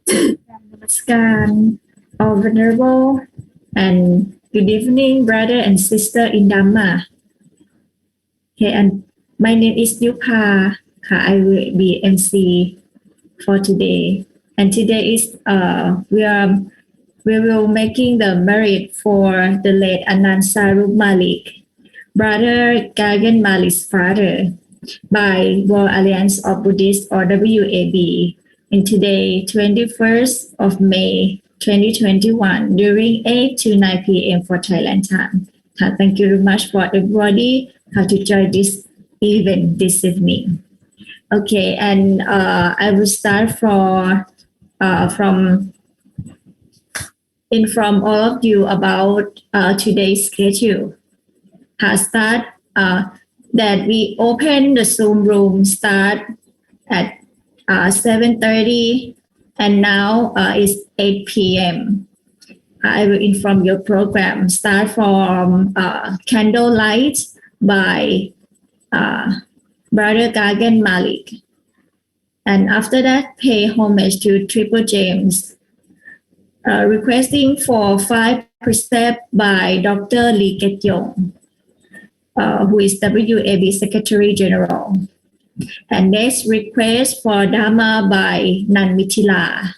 Namaskar, all venerable, and good evening, brother and sister in Dhamma. Okay, and my name is Yupa. I will be MC for today. And today is we will making the merit for the late Anand Saroop Malik, brother Gagan Malik's father, by World Alliance of Buddhists or WAB. In today, 21st of May 2021, during 8 to 9 p.m. for Thailand time. Thank you very much for everybody to join this event this evening. Okay, and I will start from inform all of you about today's schedule. Start that we open the Zoom room start at 7:30 and now it's 8 p.m. I will inform your program. Start from candlelight by Brother Gagan Malik. And after that, pay homage to Triple James. Requesting for 5 precepts by Dr. Lee Ket Yong, who is WAB Secretary General. And next request for Dhamma by Nan Mithila,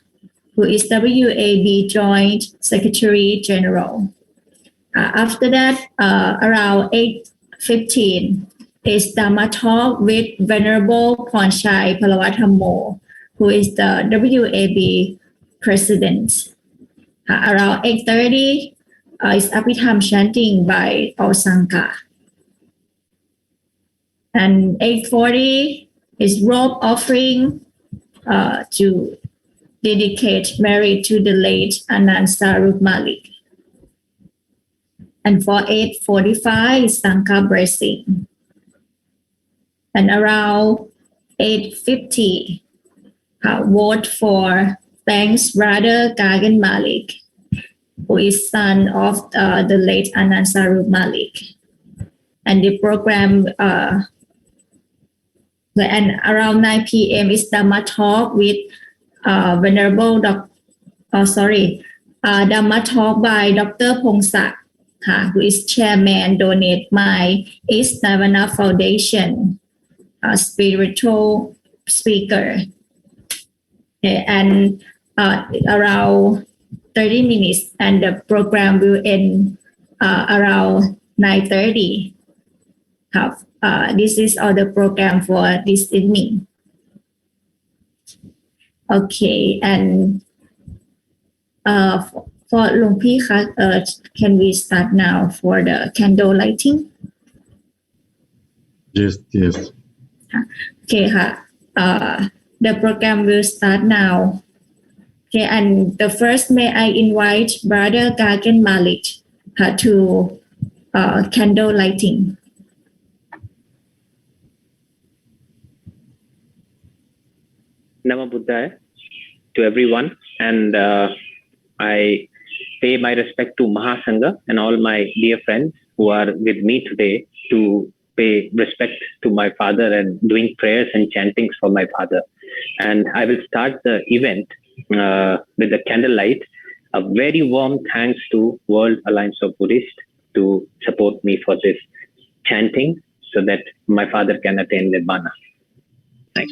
who is WAB Joint Secretary General. After that, around 8:15 is Dhamma Talk with Venerable Pornchai Palawathammo, who is the WAB President. Around 8:30 is Abhidhamma Chanting by all Sangha. And 8:40 is robe offering to dedicate merit to the late Anand Saroop Malik. And for 8:45 is Sangha blessing. And around 8:50, vote for thanks Brother Gagan Malik, who is son of the late Anand Saroop Malik. And the program, and around 9 p.m. is Dhamma Talk with Venerable Dhamma Talk by Dr. Pongsak, who is chairman, donate my East Nirvana Foundation, spiritual speaker. Okay, and around 30 minutes, and the program will end around 9:30. This is all the program for this evening. Okay, and for Luang Pi, can we start now for the candle lighting? Yes. Okay, the program will start now. Okay, and the first, may I invite Brother Gagan Malik to candle lighting. Namo Buddhaya to everyone, and I pay my respect to Mahasangha and all my dear friends who are with me today to pay respect to my father and doing prayers and chantings for my father. And I will start the event with the candlelight. A very warm thanks to World Alliance of Buddhists to support me for this chanting so that my father can attain Nirvana. Thanks.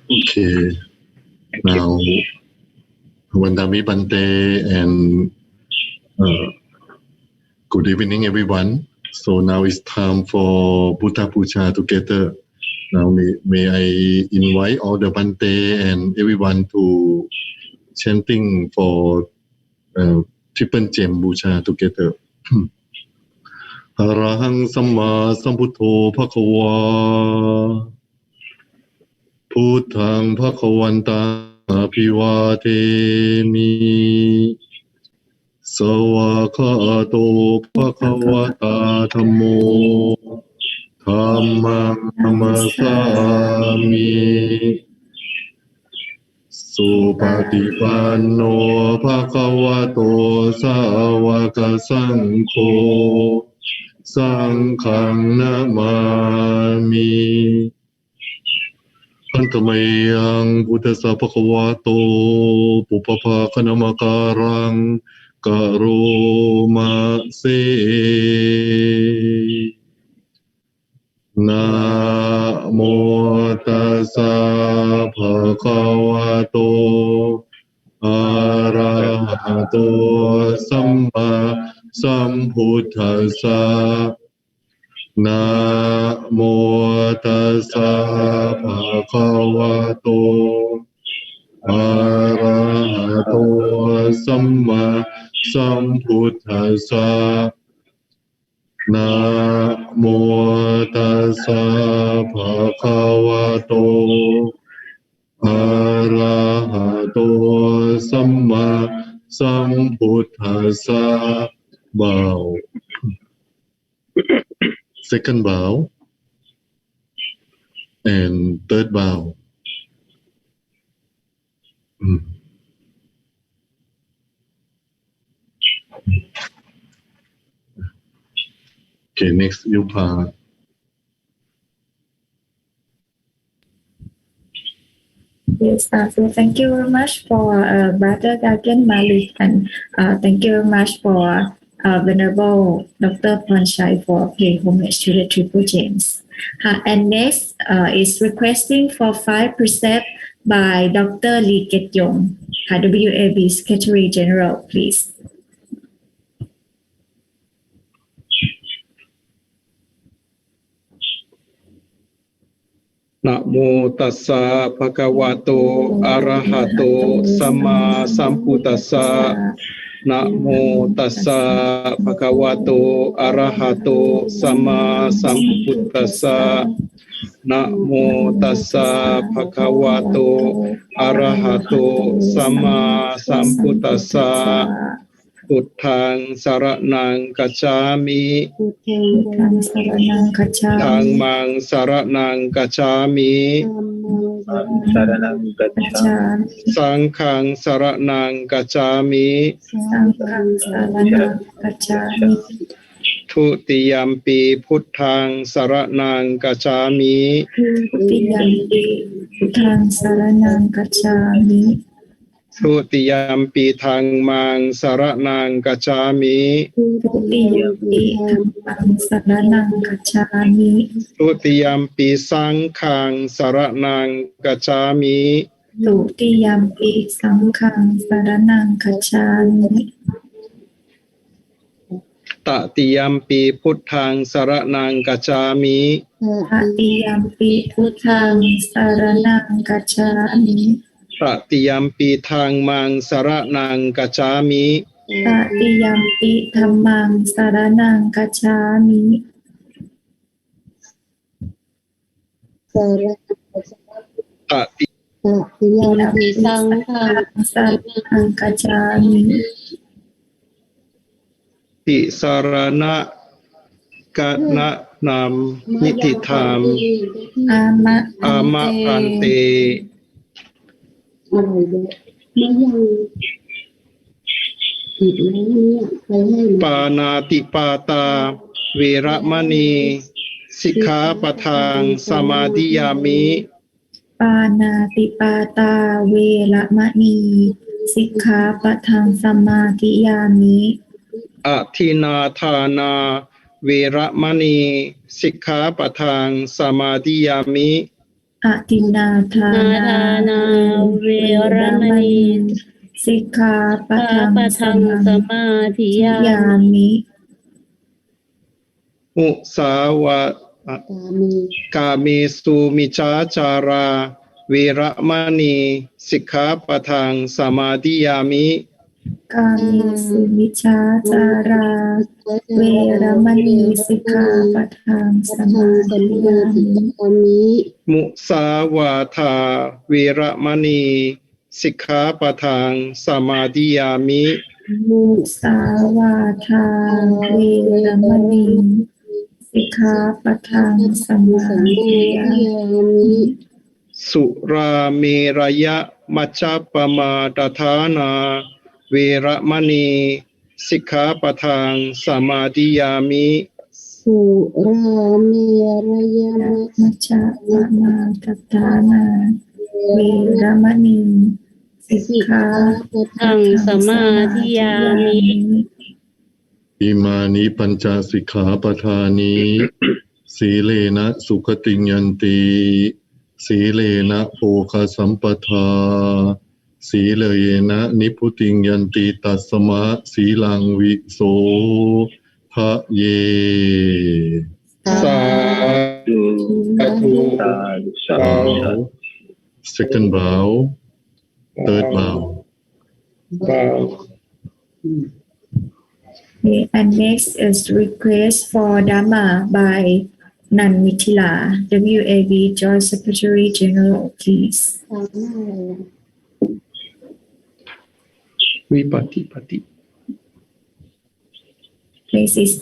Okay. Now, Vandami Bante and good evening, everyone. So now it's time for Buddha Puja together. Now may I invite all the Bante and everyone to chanting for Triple Gem Puja together. Arahang Samma Sambuddho Bhagava Buddhang Bhagavantam อภิวาเทมิสวากขาโตภะคะวะตาธัมโมธัมมังนัมสสามิสุปฏิปันโนภะคะวะโตสาวกสังโฆสังฆังนะมามิอันตมยังพุทธัสสะภะคะวะโตปุปภาคณมการังกะโรมาเสนะโมตัสสะภะคะวะโตอะระหะโตสัมมาสัมพุทธัสสะนะโมตัสสะภะคะวะโตอะระหะโตสัมมาสัมพุทธัสสะนะโมตัสสะภะคะวะโตอะระหะโตสัมมาสัมพุทธัสสะ bow second bow and third bow okay next Yupa Yes, so thank you very much for Brother Gagan Malik and thank you very much for Venerable Dr. Panchai for paying homage to the Triple Gems. And next is requesting for 5 precepts by Dr. Lee Ket Yong, WAB Secretary General, please.นะโมตัสสะภะคะวะโตอะระหะโตสัมมาสัมพุทธัสสะนะโมตัสสะภะคะวะโตอะระหะโตสัมมาสัมพุทธัสสะนะโมตัสสะภะคะวะโตอะระหะโตสัมมาสัมพุทธัสสะพุทธังสรณังคัจฉามิธัมมังสรณังคัจฉามิสังฆังสรณังคัจฉามิทุติยัมปิพุทธังสรณังคัจฉามิทุติยัมปิธัมมังสรณังคัจฉามิทุติยัมปิสังฆังสรณังคัจฉามิตติยัมปิพุทธังสรณังคัจฉามิตติยัมปิธัมมังสรณังคัจฉามิตติยัมปิธัมมังสรณังคัจฉามิตติยัมปิสังฆังสรณังคัจฉามิติสรณะกะนะนามนิติธรรมอามะพันเตปานาติปาตาเวระมณีสิกขาปะทังสมาธิยามิปานาติปาตาเวระมณีสิกขาปะทังสมาธิยามิอทินาทานาเวระมณีสิกขาปะทังสมาธิยามิอทินาทานาเวระมณีสิกขาปะทังสมาธิยามิมุสาวะกาเมสุมิจฉาจาราเวระมณีสิกขาปะทังสมาธิยามิกาเมสุมิจฉาจาราเวระมณีสิกขาปะทังสมาธิยามิมุสาวาทาเวระมณี สิกขาปะทังสมาธิยามิ มุสาวาทาเวรมณีสิกขาปะทังสมาธิยามิ สุราเมรยะมัชฌัปปมาทฐานาเวระมณีสิกขาปะทังสมาธิยามิ สุราเมรยะ มัจจามาทัฏฐานาเวรมณีสิกขาปะทังสมาธิยามิ อิมานิปัญจสิกขาปทานิสีเลนะสุขติงยันติสีเลนะโภคสัมปทาสีเลนะนิพุติงยันติตัสมะสีลังวิโสภะเย สาธุ Second bow, third bow. Okay, and next is request for Dhamma by Nan Mithila, WAB Joint Secretary General, please. วิปัสสิปฏิ Please is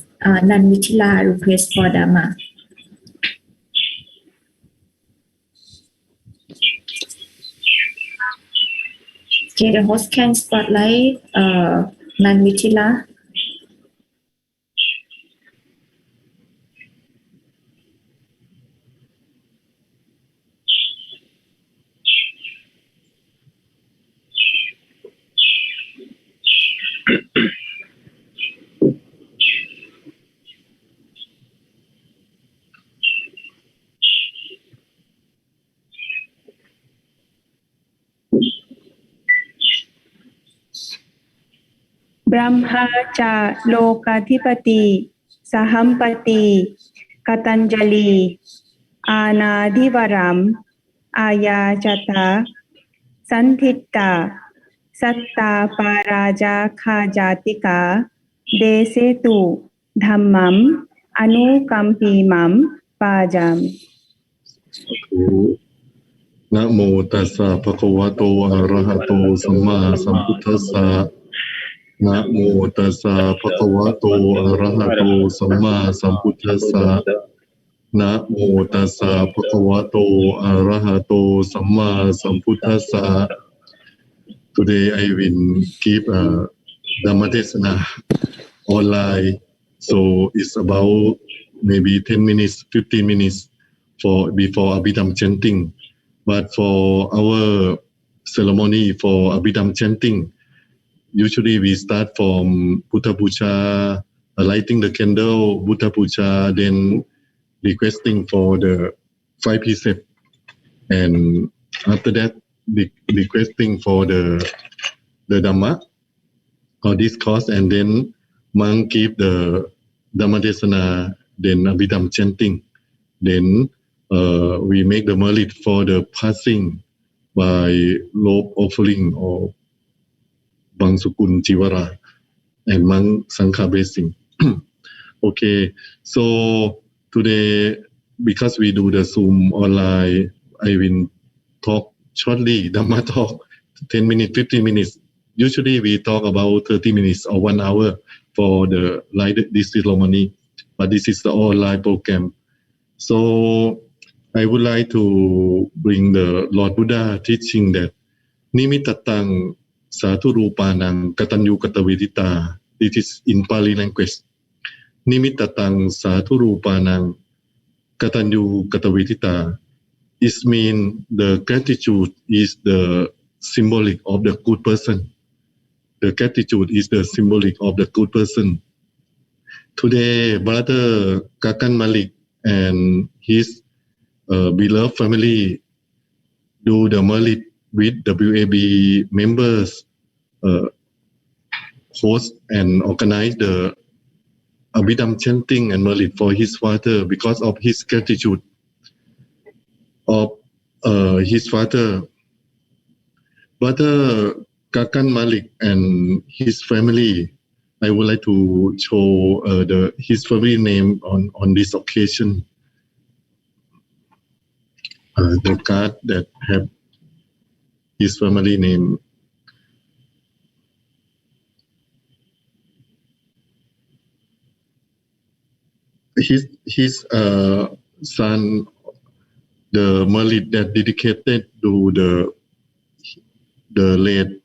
Nan Mithila request for Dhamma. Okay, the host can spotlight Nan Mithila. Brahma cha lokadhipati sahampati katanjali anadivaram ayajata santhitta satta paraja khajatika desetu dhammam anukampimam pajami นะโมตัสสะภะคะวะโตอะระหะโตสัมมาสัมพุทธัสสะนะโมตัสสะภะคะวะโตอะระหะโตสัมมาสัมพุทธัสสะนะโมตัสสะภะคะวะโตอะระหะโตสัมมาสัมพุทธัสสะ Today I will give a Dhamma Desana online, so it's about maybe 10 minutes, 15 minutes for before Abhidhamma Chanting. But for our ceremony for Abhidhamma Chanting, usually we start from Buddha Puja, lighting the candle, Buddha Puja, then requesting for the 5 precepts, and after that, requesting for the Dhamma or discourse, and then monk give the Dhamma Desana, then Abhidhamma Chanting. Then we make the merit for the passing by robe offering or Bang Sukun Jivara and monk Sangha blessing. Okay, so today, because we do the Zoom online, I will talk shortly, Dhamma talk, 10 minutes, 15 minutes. Usually we talk about 30 minutes or 1 hour for the light this ceremony, but this is the online program. So I would like to bring the Lord Buddha teaching that Nimittatang Sathurupanang Katanyu Katavedita. It is in Pali language. Nimittatang Sathurupanang Katanyu Katavedita. It means the gratitude is the symbolic of the good person. The gratitude is the symbolic of the good person. Today, Brother Gagan Malik and his beloved family do the merit with WAB members, host and organize the Abhidhamma Chanting and merit for his father because of his gratitude of his father. Brother Gagan Malik and his family, I would like to show his family name on this occasion. The card that have his family name. His son, the Malik that dedicated to the late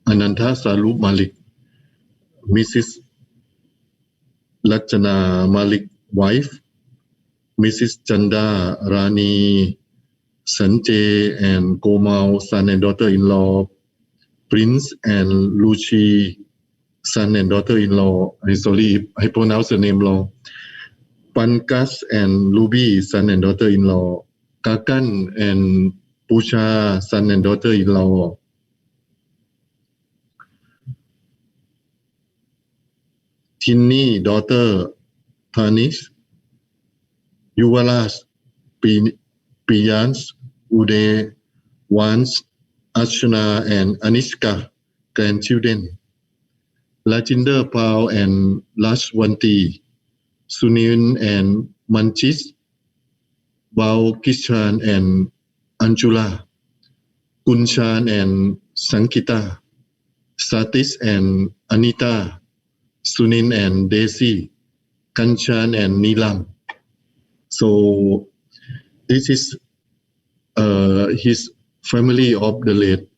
Anand Saroop Malik, Mrs. Lachana Malik wife, Mrs. Chanda Rani Sanjay and Komal son and daughter-in-law, Prince and Lucy son and daughter-in-law. I'm sorry if I pronounce the name wrong. Pankaj and Ruby son and daughter-in-law, Gagan and Pusha son and daughter-in-law, Tinny daughter Tanish, Yuvaraj, Priyans, Uday, Vans, Archana and Anishka grandchildren, Rajinder Pal and Rashwanti, Sunil and Manchit, Bao Kishan and Anjula, Kunshan and Sankita, Satish and Anita, Sunil and Desi, Kanchan and Neelam. So this is his family of the late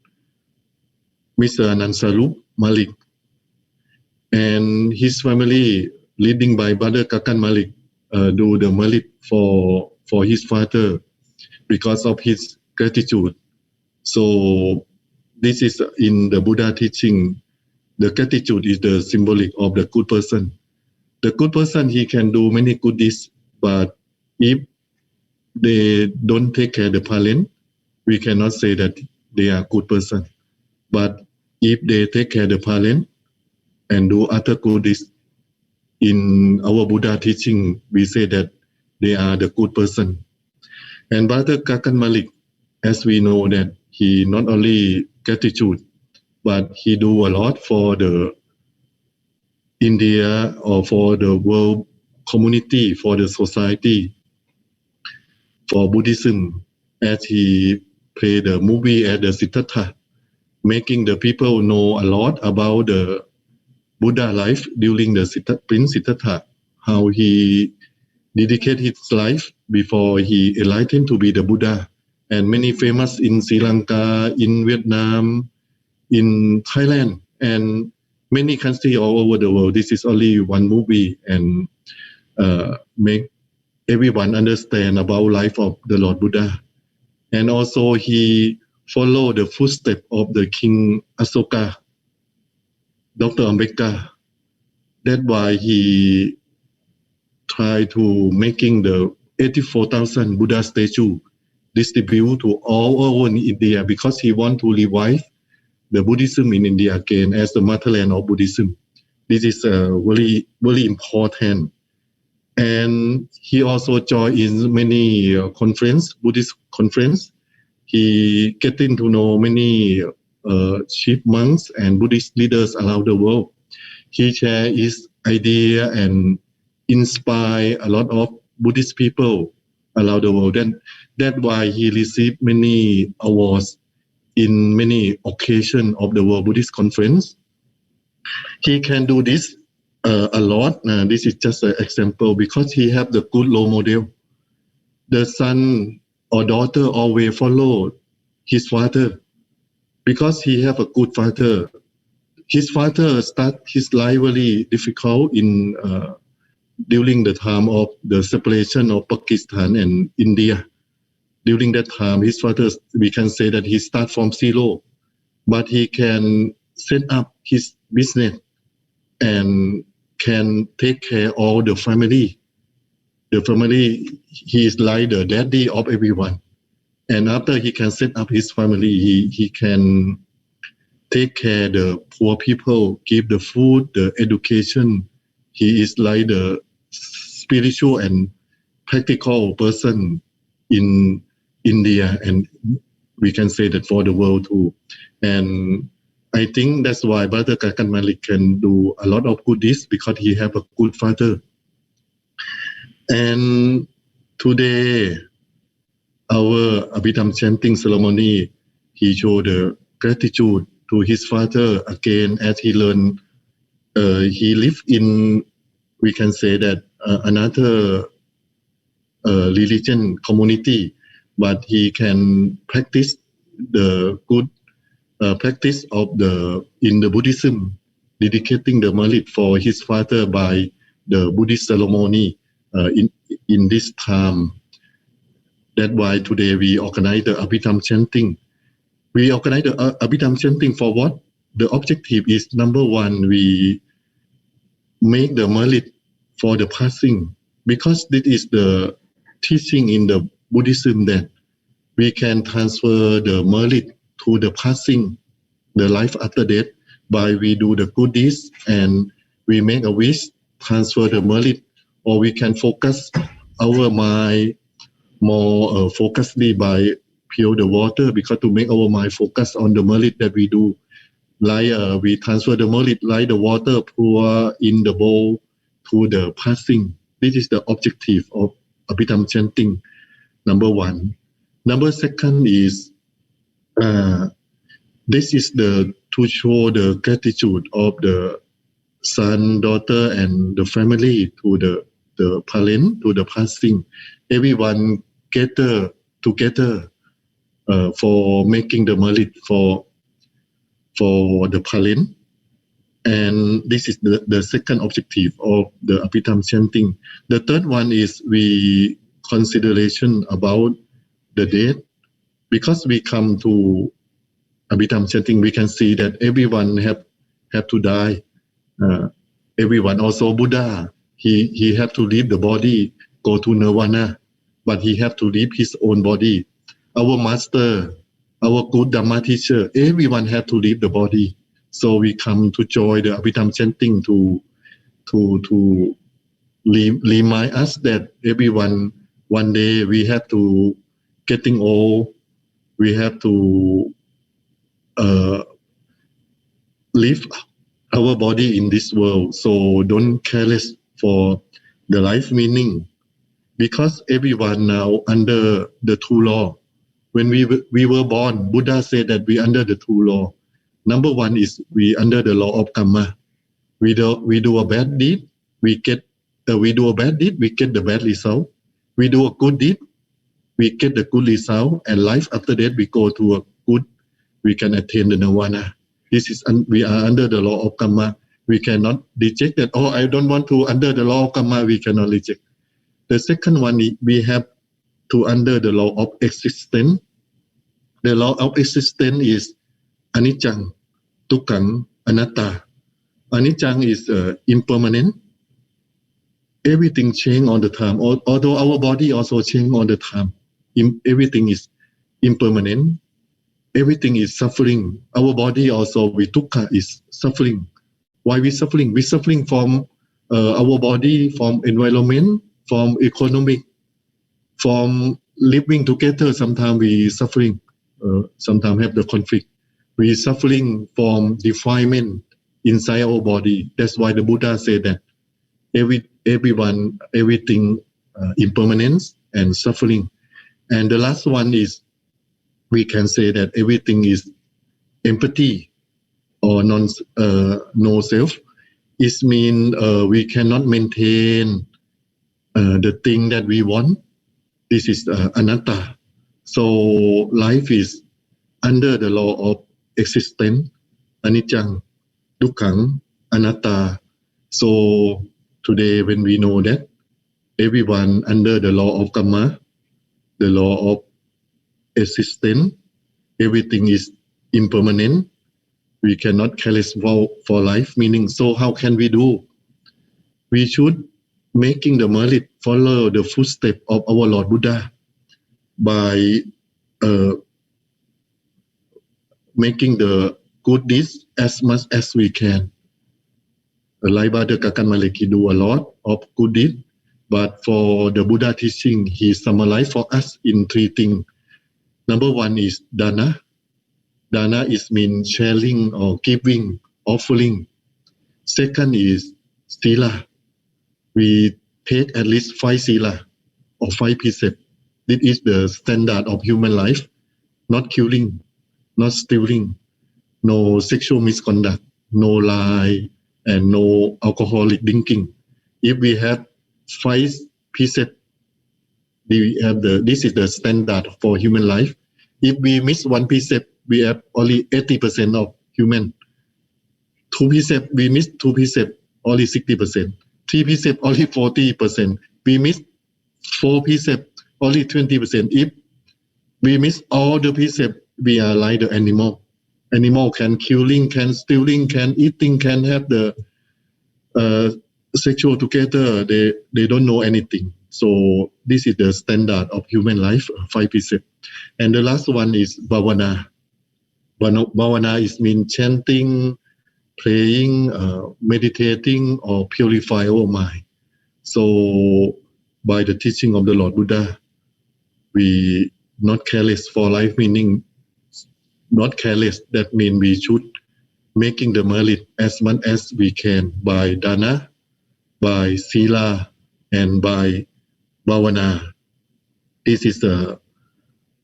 Mr. Anand Saroop Malik, and his family leading by brother Gagan Malik do the Malik for his father because of his gratitude. So this is in the Buddha teaching. The gratitude is the symbolic of the good person. The good person, he can do many good deeds, but if they don't take care of the parent, we cannot say that they are good person. But if they take care of the parent and do other good deeds, in our Buddha teaching, we say that they are the good person. And Brother Gagan Malik, as we know that he not only gratitude, but he do a lot for the India or for the world community, for the society, for Buddhism, as he played the movie at the Siddhartha, making the people know a lot about the Buddha life during the Prince Siddhartha, how he dedicated his life before he enlightened to be the Buddha. And many famous in Sri Lanka, in Vietnam, in Thailand, and many countries all over the world. This is only one movie and make everyone understand about life of the Lord Buddha. And also he followed the footsteps of the King Asoka, Dr. Ambedkar. That's why he tried to making the 84,000 Buddha statue distribute to all over India because he want to revive the Buddhism in India again as the motherland of Buddhism. This is very, very important. And he also joined in many Buddhist conference. He getting to know many chief monks and Buddhist leaders around the world. He share his idea and inspire a lot of Buddhist people around the world. And that's why he received many awards in many occasions of the World Buddhist Conference. He can do this a lot. This is just an example because he have the good role model. The son or daughter always follow his father because he have a good father. His father start his life very difficult in during the time of the separation of Pakistan and India. During that time, his father, we can say that he start from zero, but he can set up his business and can take care of the family. The family, he is like the daddy of everyone. And after he can set up his family, he can take care of the poor people, give the food, the education. He is like the spiritual and practical person in India, and we can say that for the world too. And I think that's why Brother Gagan Malik can do a lot of good deeds because he have a good father. And Today, our Abhidhamma Chanting ceremony, he showed the gratitude to his father again as he learned. He lived in, we can say that, another religion community, but he can practice the good practice of in the Buddhism, dedicating the Malit for his father by the Buddhist ceremony in this time. That's why today we organize the Abhidhamma Chanting. We organize the Abhidhamma Chanting for what? The objective is, number one, we make the Malit for the passing, because this is the teaching in the Buddhism that we can transfer the Malit to the passing, the life after death, by we do the good deeds and we make a wish, transfer the Malit, or we can focus our mind more focusedly by pure the water, because to make our mind focus on the Malit that we do, like we transfer the Malit like the water pour in the bowl to the passing. This is the objective of Abhidhamma Chanting, number one. Number second is this is to show the gratitude of the son, daughter, and the family to the parent, to the passing. Everyone gather together for making the Malit for the parent. And this is the second objective of the Abhidhamma Chanting. The third one is we consideration about the death. Because we come to Abhidhamma Chanting, we can see that everyone have to die. Everyone, also Buddha, he have to leave the body, go to nirvana, but he have to leave his own body. Our master, our good Dhamma teacher, everyone have to leave the body. So we come to join the Abhidhamma Chanting to remind us that everyone, one day we have to getting old, we have to live our body in this world. So don't careless for the life meaning, because everyone now under the true law. When we were born, Buddha said that we under the true law. Number one is we under the law of karma. We do a bad deed, we get the bad result. We do a good deed, we get the good result, and life after that we go to a good, we can attain the nirvana. This is we are under the law of karma. We cannot reject that. Oh, I don't want to under the law of karma. We cannot reject. The second one, we have to under the law of existence. The law of existence is anicca, dukkha, anatta. Anicca is impermanent. Everything change all the time. Although our body also change all the time. Everything is impermanent. Everything is suffering. Our body also with dukkha is suffering. Why we suffering? We suffering from our body, from environment, from economic, from living together. Sometimes we suffering. Sometimes have the conflict. We suffering from defilement inside our body. That's why the Buddha said that everything impermanence and suffering. And the last one is, we can say that everything is empathy or no self. It means we cannot maintain the thing that we want. This is anatta. So life is under the law of existence, anicca, dukkha, anatta. So today when we know that everyone under the law of karma, the law of existence, everything is impermanent, we cannot careless for life meaning. So how can we do? We should making the Malit follow the footsteps of our Lord Buddha by making the good deeds as much as we can. Like Brother Gagan Malik, he do a lot of good deeds, but for the Buddha teaching, he summarized for us in three things. Number one is dana. Dana is mean sharing or giving, offering. Second is sila. We take at least 5 sila or 5 precepts. This is the standard of human life. Not killing, not stealing, no sexual misconduct, no lie, and no alcoholic drinking. If we have 5 precepts, this is the standard for human life. If we miss 1 precept, we have only 80% of human. 2 precepts, we miss 2 precepts, only 60%. 3 precepts, only 40%. We miss 4 precepts, only 20%. If we miss all the precepts, we are like the animal. Animal can killing, can stealing, can eating, can have the sexual together. They don't know anything. So this is the standard of human life, 5 precepts. And the last one is bhavana. Bhavana is mean chanting, praying, meditating, or purify our mind. So by the teaching of the Lord Buddha, we not careless for life, meaning not careless. That means we should making the merit as much as we can by dana, by sila, and by bhavana. This is a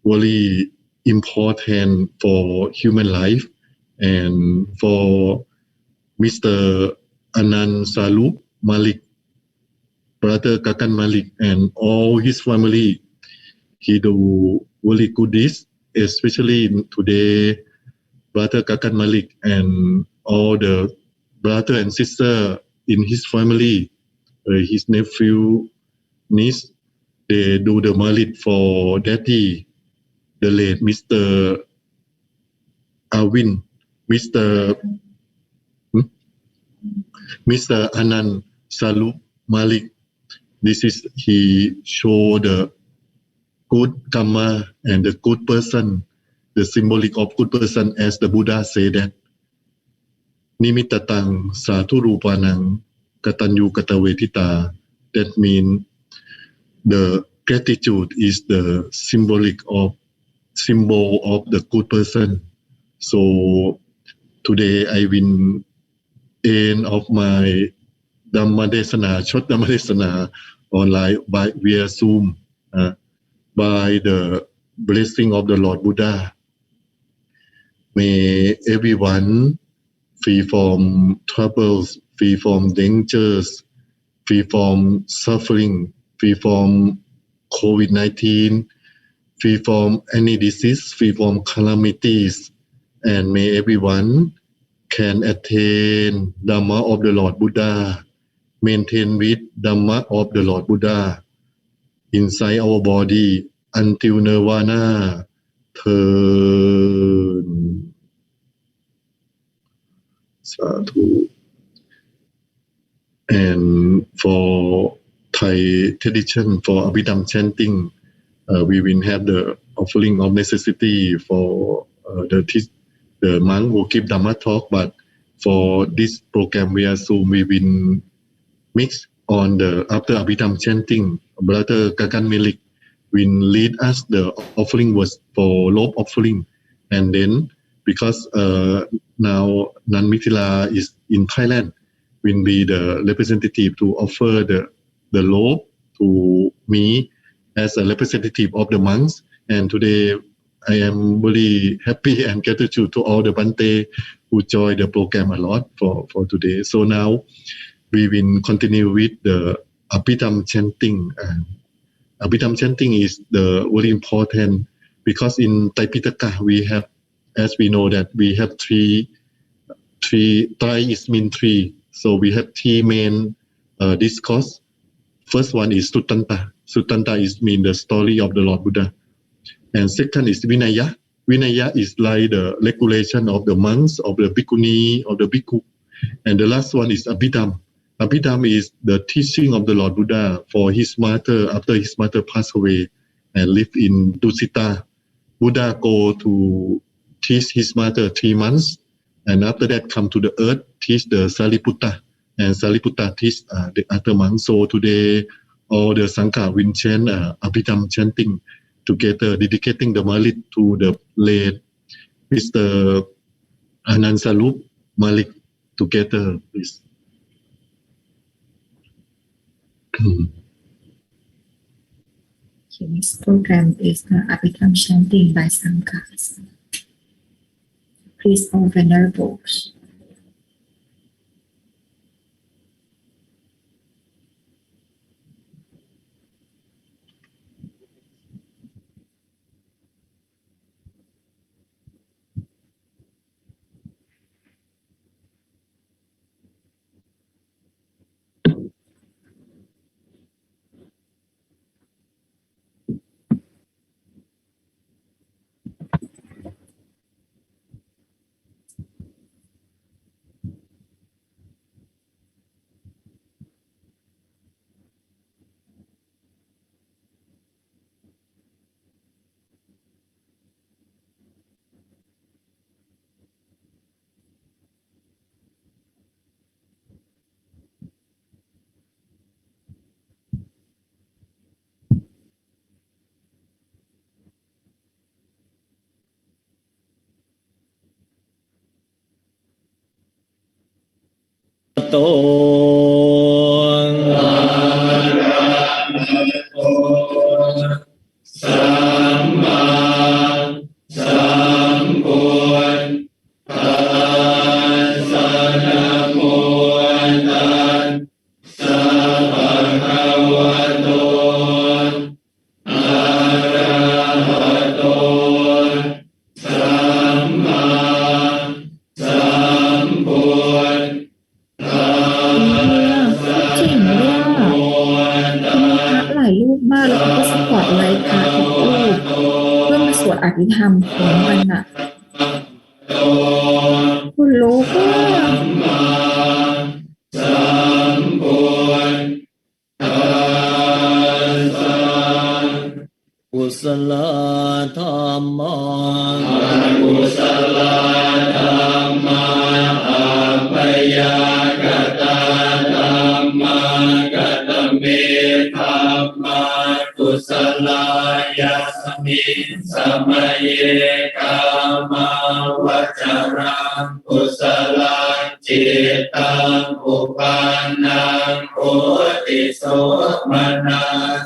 very important for human life and for Mr. Anand Saroop Malik, brother Gagan Malik, and all his family. He do very good this, especially today, brother Gagan Malik and all the brother and sister in his family, his nephew, niece, they do the merit for daddy, the late Mr. Arvin, Mr. Anand Saroop Malik. This is he show the good karma and the good person, the symbolic of good person, as the Buddha say that nimitatang sathurupanang katanyu katavetita. That means the gratitude is the symbol of the good person. So today I will end of my Dhammadesana, short Dhammadesana online via Zoom, by the blessing of the Lord Buddha. May everyone free from troubles, free from dangers, free from suffering, free from COVID-19, free from any disease, free from calamities, and may everyone can attain Dhamma of the Lord Buddha, maintain with Dhamma of the Lord Buddha inside our body until nirvana. Turn. Sadhu. And for Thai tradition, for Abhidhamma Chanting, we will have the offering of necessity for the monk who keep Dhamma talk, but for this program via Zoom, we will mix on the after Abhidhamma Chanting. Brother Gagan Malik will lead us the offering was for lobe offering, and then because now Nan Mithila is in Thailand, will be the representative to offer the lobe to me as a representative of the monks. And today I am very happy and gratitude to all the Bante who joined the program a lot for today. So now we will continue with the Abhidhamma Chanting. Abhidhamma Chanting is the very important because in Taipitaka we have, as we know that we have three, Trai is mean three. So we have 3 main discourse. First one is Suttanta. Suttanta is mean the story of the Lord Buddha. And second is Vinaya. Vinaya is like the regulation of the monks, of the bhikkhuni, of the bhikkhu. And the last one is Abhidhamma. Abhidhamma is the teaching of the Lord Buddha for his mother after his mother passed away and lived in Dusita. Buddha go to teach his mother 3 months, and after that come to the earth, teach the Sariputta, and Sariputta teach the other monks. So today all the Sangha will chant Abhidhamma Chanting together, dedicating the merit to the late Mr. Anand Saroop Malik together, please. The next program is the Abhidhamma Chanting by Sanghas. Please, all venerables.อภิธรรมของมันน่ะคุณรู้ป่ะกุศลธรรมะกุศลธรรมะอัปยากตาธรรมะกัตเมธรรมะกุศลยัสมิสมัยเยกามาวจรังกุศลจิตตังอุปานังโหติโสมนั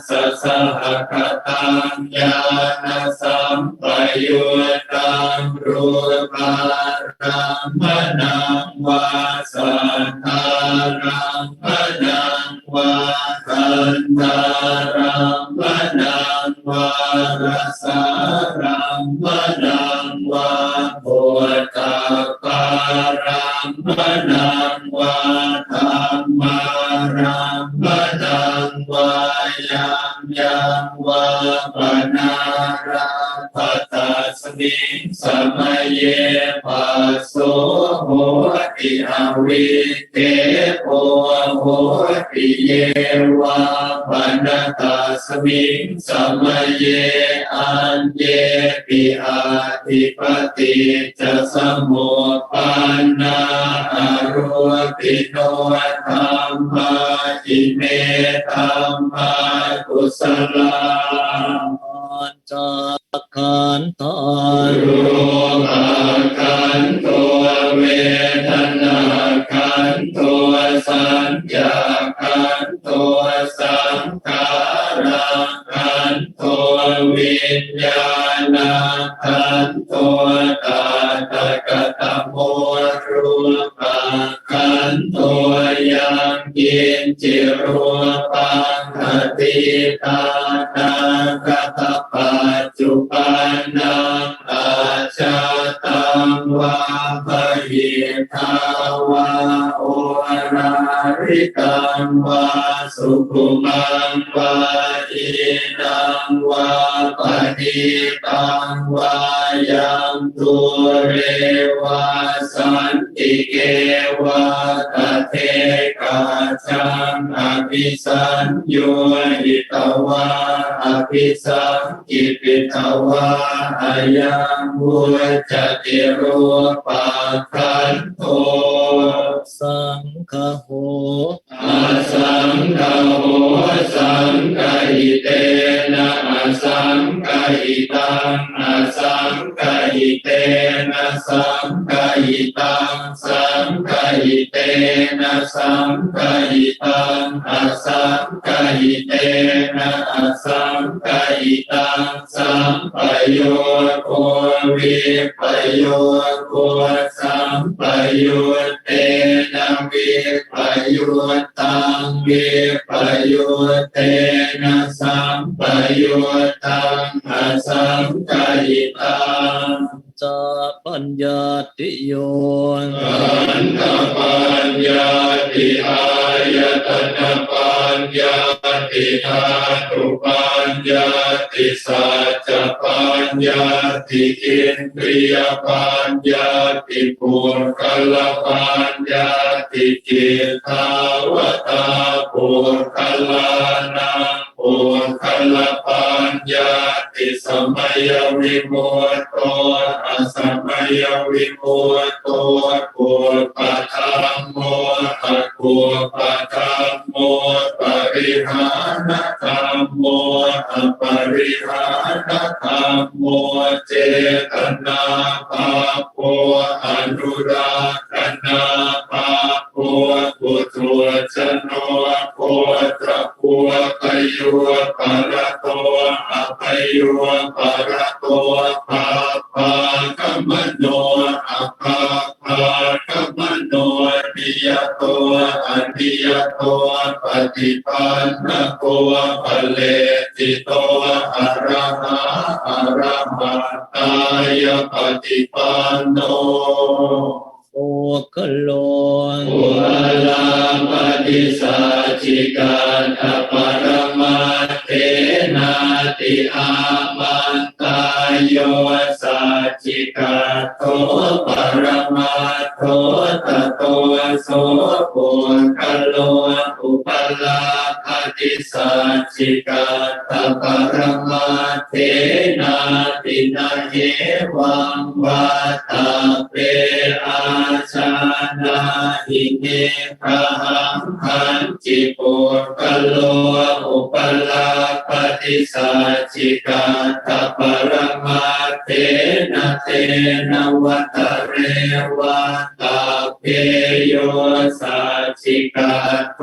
สสะหคตังญาณสัมปยุตตังรูปารามนังวาสัทธารามนังวาคันธารามนังวารสารามนังวาโพธปารามนังวาธรรมารามนังวายามยังวาปนาราภัตตสมิงสมัยเยปัสโสโหติอวิเทโพโหติเยวะปนัตตสมิงสมัยเยอันเยปิอาทิปติจะสมุปปานาอรูปิโนธัมมาอิเมธัมมากุศลาจากขันธารูปขันโตเวทนาขันโตสัญญาขันโตสังขารขันโตวิญญาณขันโตตาตกตโมรูปขันโตยังกินจิรูปังอติตานาคตปัจจุปันนังอาชาตังวาภหิทาวาโอราริกังวาสุขุมังวาอินังวาปฏิตังวายังตุเรวาสันติเกวะตเทกาจังอภิสัญโยหิตวาอภิสังกิปิตวาอายังบุจติรูปังขันโตสังฆโหอาสังฆโหสังฆอิเตนะอาสังฆอิตังอาสังฆอิเตนะสัง กายิตังสังกายิเตนะสังกายิตังอสังกายิเตนะอสังกายิตังสัมปโยโควิปโยโคสัมปโยเตนะวิปโยตังวิปโยเตนะสัมปโยตังอสังกายิตังสัพพัญญาติโยขันธปัญญาติอายตนะปัญญาติธาตุปัญญาติสัจจปัญญาติอินทรียปัญญาติปุรคลปัญญาติจิตตาวตาปุรคลานังปุรคลปัญญาติสมัยวิมุตโตอสมัยวิมุตโตปุรปะธัมโมอะปุรปะธัมโมปริหานธรรมโมอปริหานธรรมโมเจตนาภาโพอนุรักษนาภาโพปุถุชนโนโคตรภูปยุปรโตอภยุปรโตภาภาคัมมโนอภาภาคัมมโนนิยโตอนิยโตปฏิปันนโกภเลติโตอะระหะอะระหะตายปฏิปันโนโอคะโลโอลาปฏิสัจจิกาตปรมัตเถนาติอามันตายโยสัจจิกาโตปรมัตโตตโตโสปุคะโลอุปลาภฏิสัจจิกาตปรมัตเถนาตินาเหวังวัตตาเปอาชานาหิเนพระหังขันจิปุคะโลอุปลาภฏิสัจจิกาตปรมัตเถนะเตนะวัตเรวัตตาเพโยสัจจิกาโต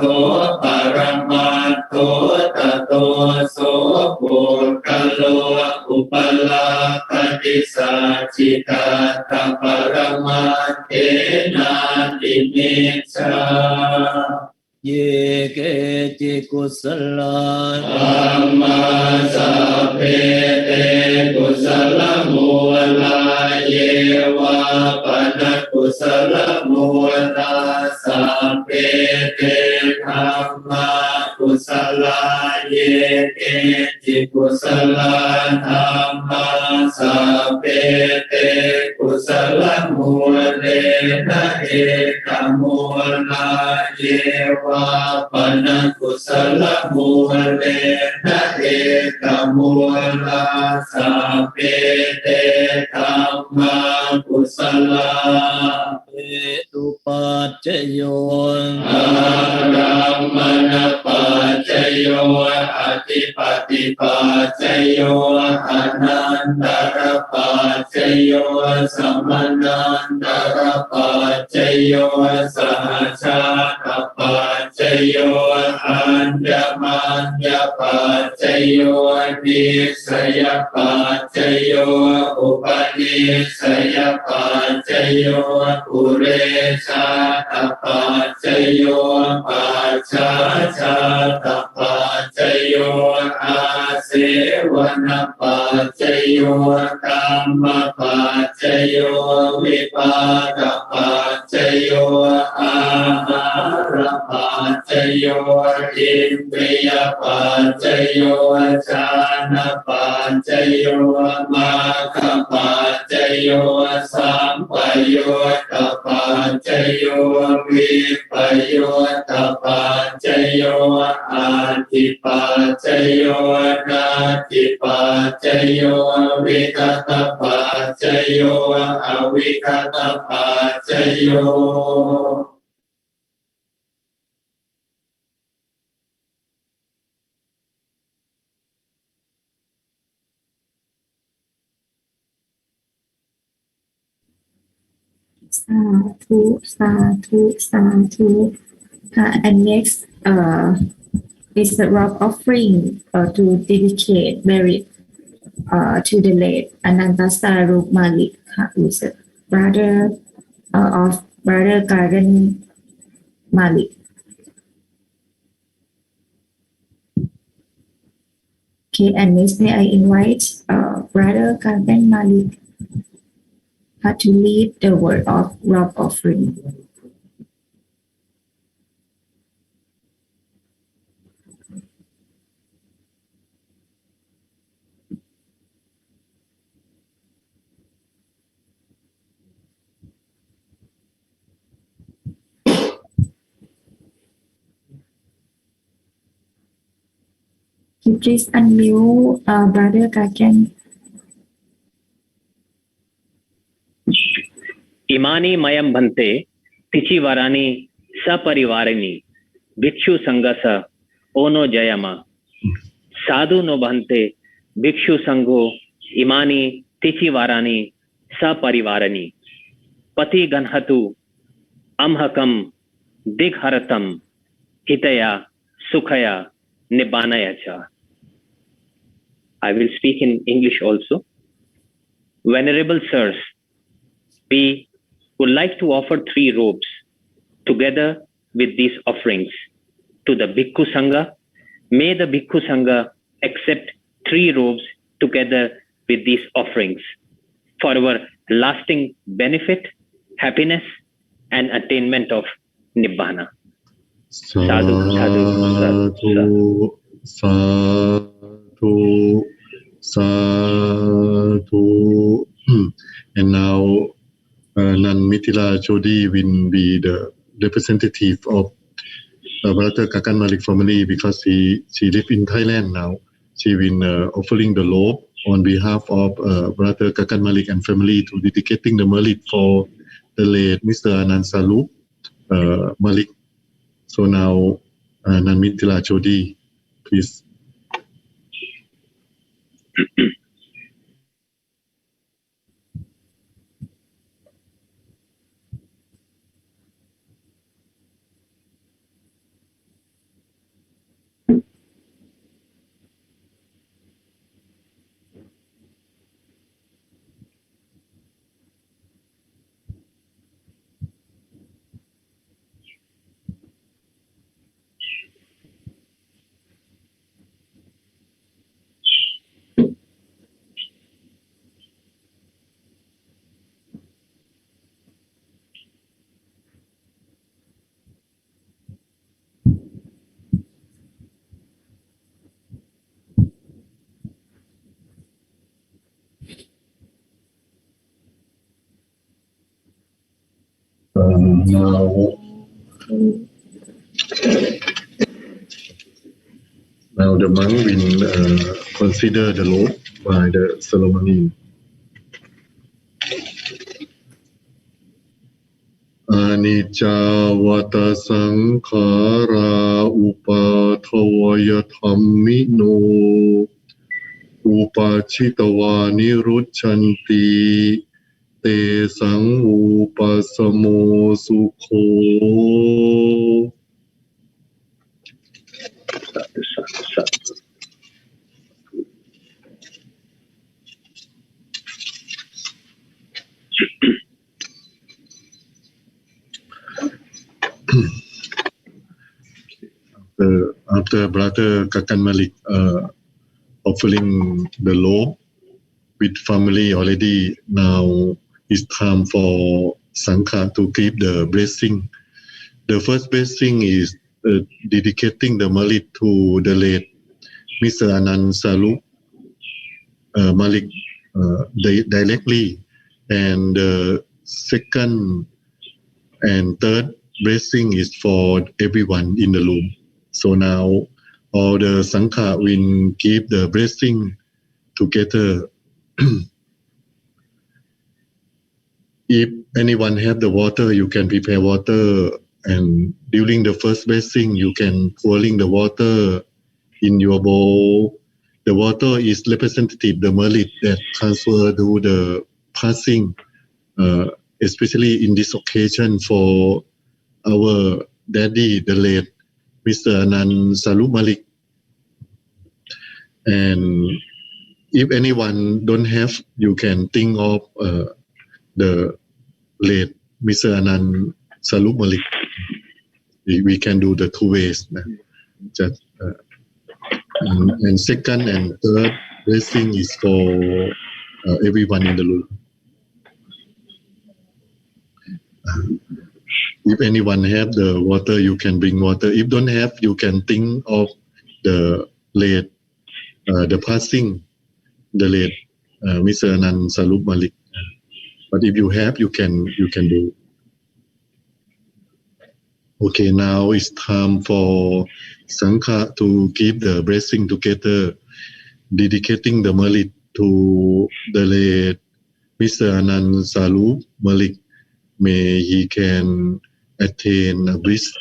ปรมัตโตตโตโสปุคะโลอุปลาภฏิสัจจิกาตปรมัตเถนาติเมชาเยเกจิกุสลาธัมมาสัพเพเตกุสลมูลาเยวะปนกุสลมูลาสัพเพเตธัมมากุสลาเยเกจิกุสลาธัมมาสัพเพเตกุสลมูเลนะเอกมูลาเยวะปนกุสลมูเลนะเอกมูลาสัพเพเตธัมมากุสลาเอตุปัจจโยอารัมมณปัจจโยอธิปติปัจจโยอนันตรปัจจโยสัมมนันตรปัจจโยสหชาตปัจจโยอัญญมัญญปัจจโยนิสยปัจจโยอุปนิสยปัจจโยปุเรชาตปัจจโยปัจฉาชาตปัจจโยอาเสวนปัจจโยกัมมปัจจโยวิปากปัจจโยอาหารปัจจโยอินทรียปัจจโยฌานปัจจโยมรรคปัจจโยสัมปโยตปัจจโยวิปโยตปัจจโยอาทิปัจจโยนาทิปัจจโยวิคตปัจจโยอวิคตปัจจโย Sadhu, sadhu, sadhu. And next is the rock offering to dedicate merit to the late Anand Saroop Malik, who is a brother of brother Gagan Malik. Okay, and next may I invite brother Gagan Malik to lead the word of rock offering. Can you please unmute brother Gagan? इमानी मयम भन्ते तिची वारानी सपरिवारिणी भिक्षु संगस ओनो जयमा साधु no भन्ते भिक्षु संगो इमानी तिची वारानी सपरिवारिणी पति गन्हतु अमहकम दिग्हरतम हितया सुखया निबानया च. I will speak in English also. Venerable sirs, we would like to offer 3 robes together with these offerings to the Bhikkhu Sangha. May the Bhikkhu Sangha accept 3 robes together with these offerings for our lasting benefit, happiness, and attainment of Nibbana. Sadhu, sadhu, sadhu, sadhu, sadhu. And now Nan Mithila Chodi will be the representative of Brother Gagan Malik family because she lives in Thailand now. She will offering the robe on behalf of Brother Gagan Malik and family to dedicating the Malik for the late Mr. Anand Saroop Malik. So now Nan Mithila Chodi, please. Now the monk will consider the robe by the ceremony. Anicca vata sankhara upatthaya dhammino upachitawa nirucchanti te sang upasamo sukho. After Brother Gagan Malik offering the robe with family already, now it's time for Sangha to give the blessing. The first blessing is dedicating the Malik to the late Mr. Anand Saroop Malik directly, and the second and third blessing is for everyone in the room. So now all the Sangha will give the blessing together. If anyone have the water, you can prepare water, and during the first blessing, you can pouring the water in your bowl. The water is representative, the Malik that transfer to the passing especially in this occasion for our daddy, the late Mr. Anand Saroop Malik. And if anyone don't have, you can think of the late Mr. Anand Saroop Malik. We can do the two ways. Just, and second and third blessing is for everyone in the room. If anyone have the water, you can bring water. If don't have, you can think of the late, the passing, the late Mr. Anand Saroop Malik. But if you have, you can do. Okay, now it's time for Sangha to give the blessing together, dedicating the Malik to the late Mr. Anand Saroop Malik. May he can attain a bliss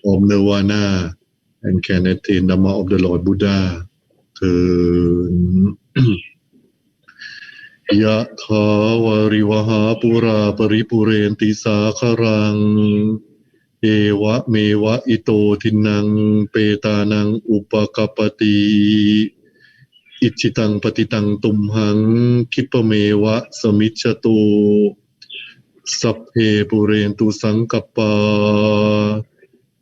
of nirvana and can attain Dhamma of the Lord Buddha. Yā thā varivaha pura paripurenti sākaraṃ Eva meva ito tinnaṃ petanaṃ upakapati Ichitaṃ patitaṃ tumhaṃ kipameva samiccatu Sapphe purentu saṅkappa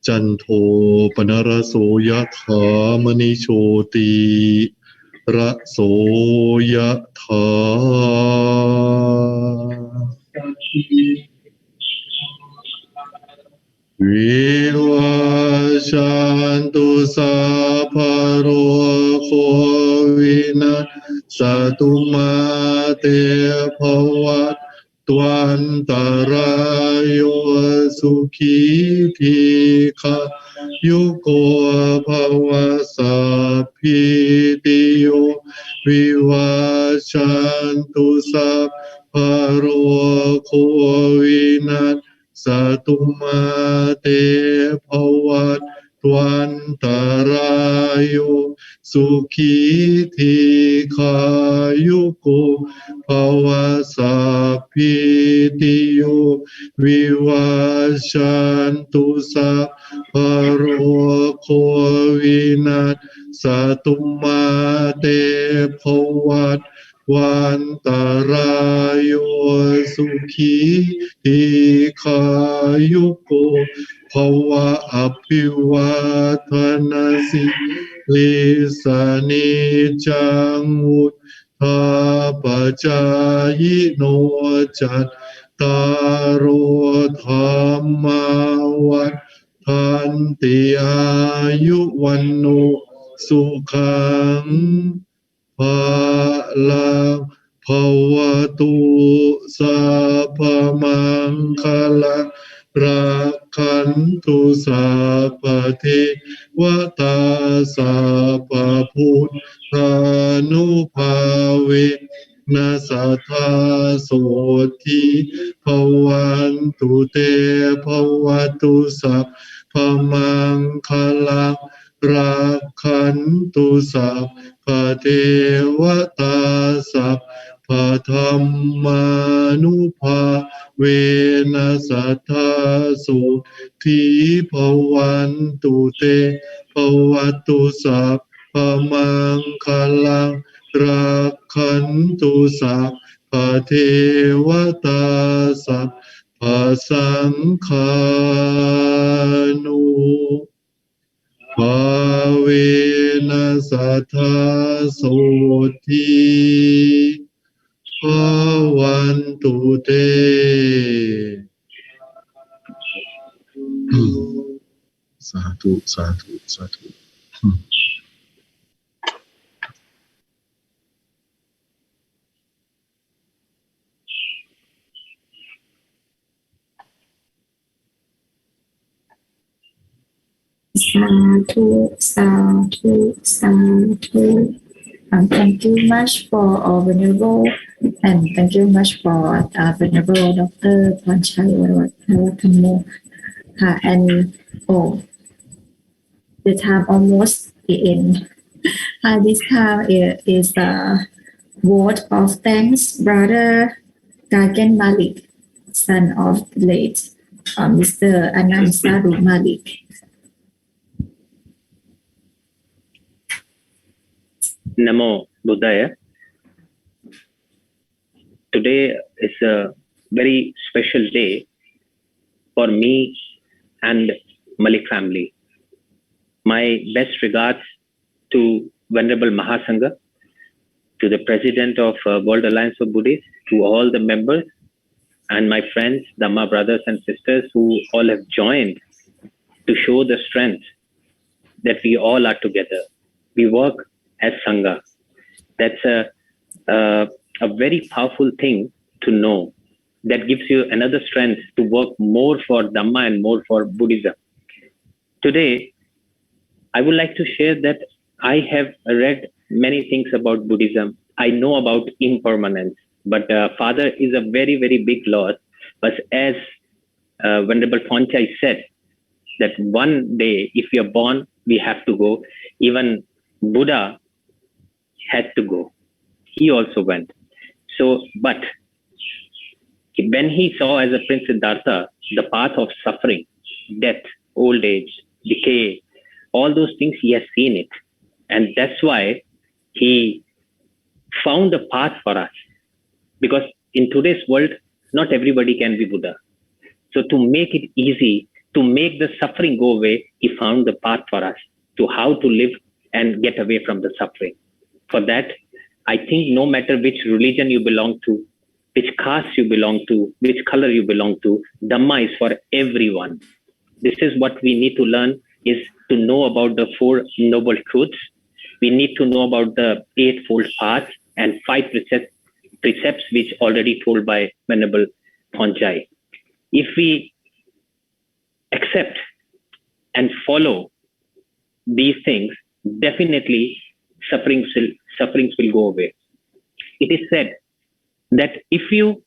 Janto panaraso yatha manishoti Raso yatha Vivashantu sapparo khovina satumate bhavat Twantarayo sukhi thika yuko bhavasapitiyo Vivashantu sapparo khovinat satumate bhavat Twantarayo sukhi thika yuko Bhavasapitiyo Vivashantu sapparo khovinat satumate bhavat Twantarayo sukhi thika yuko Bhava abhivatanasi lisani jangut Tapajayino Chattaro Dhammavat Tanti Ayuvanno Sukhaṃ Phalang Bhavatu Sappamangkalaṃ Rakhantu Sappate Vata Sappaputthānuභāve Nasatha Soti Bhavantu Te Bhavatu Sappamangkalaṃ Rakhantu Sappatevata Sappathammanuභāvena Satha Soti Bhavantu Te Bhavatu Sappamangkalaṃ Rakhantu Sappatevata Sapphasaṅkhānu Bhavena Satha Soti Bhavantu Te Sadhu, sadhu, sadhu. Sadhu, sadhu, sadhu. Thank you much for our Venerable, and thank you much for Venerable Dr. Panchay Thamo. And the time almost the end. This time is a vote of thanks, Brother Gagan Malik. son of the late Mr. Anand Saroop Malik. Namo Buddhaya. Today is a very special day for me and Malik family. My best regards to Venerable Mahasangha, to the President of World Alliance of Buddhists, to all the members and my friends, Dhamma brothers and sisters who all have joined to show the strength that we all are together. We work as Sangha. That's a very powerful thing to know. That gives you another strength to work more for Dhamma and more for Buddhism. Today, I would like to share that I have read many things about Buddhism. I know about impermanence, but Father is a very, very big loss. But as Venerable Thongchai said, that one day, if we are born, we have to go. Even Buddha had to go. He also went. So, but when he saw as a Prince Siddhartha the path of suffering, death, old age, decay, all those things, he has seen it. And that's why he found a path for us. Because in today's world, not everybody can be Buddha. So to make it easy, to make the suffering go away, he found the path for us to how to live and get away from the suffering. For that, I think no matter which religion you belong to, which caste you belong to, which color you belong to, Dhamma is for everyone. This is what we need to learn, is to know about the Four Noble Truths. We need to know about the Eightfold Path and 5 precepts which already told by Venerable Thongchai. If we accept and follow these things, definitely sufferings will go away. It is said that if you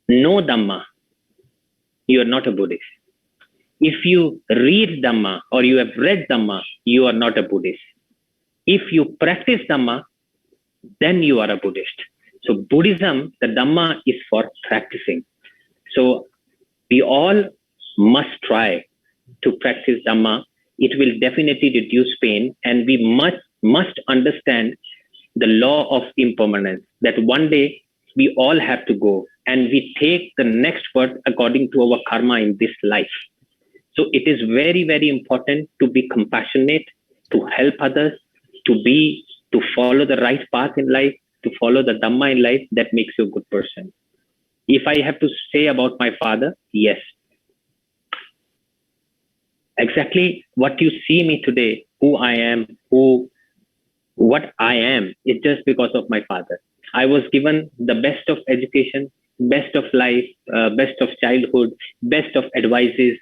know Dhamma, you are not a Buddhist. If you read Dhamma or you have read Dhamma, you are not a Buddhist. If you practice Dhamma, then you are a Buddhist. So Buddhism, the Dhamma is for practicing. So we all must try to practice Dhamma. It will definitely reduce pain, and we must understand the law of impermanence, that one day we all have to go and we take the next birth according to our karma in this life. So it is very, very important to be compassionate, to help others, to follow the right path in life, to follow the Dhamma in life. That makes you a good person. If I have to say about my father, yes. Exactly what you see me today, who I am, what I am, is just because of my father. I was given the best of education, best of life, best of childhood, best of advices.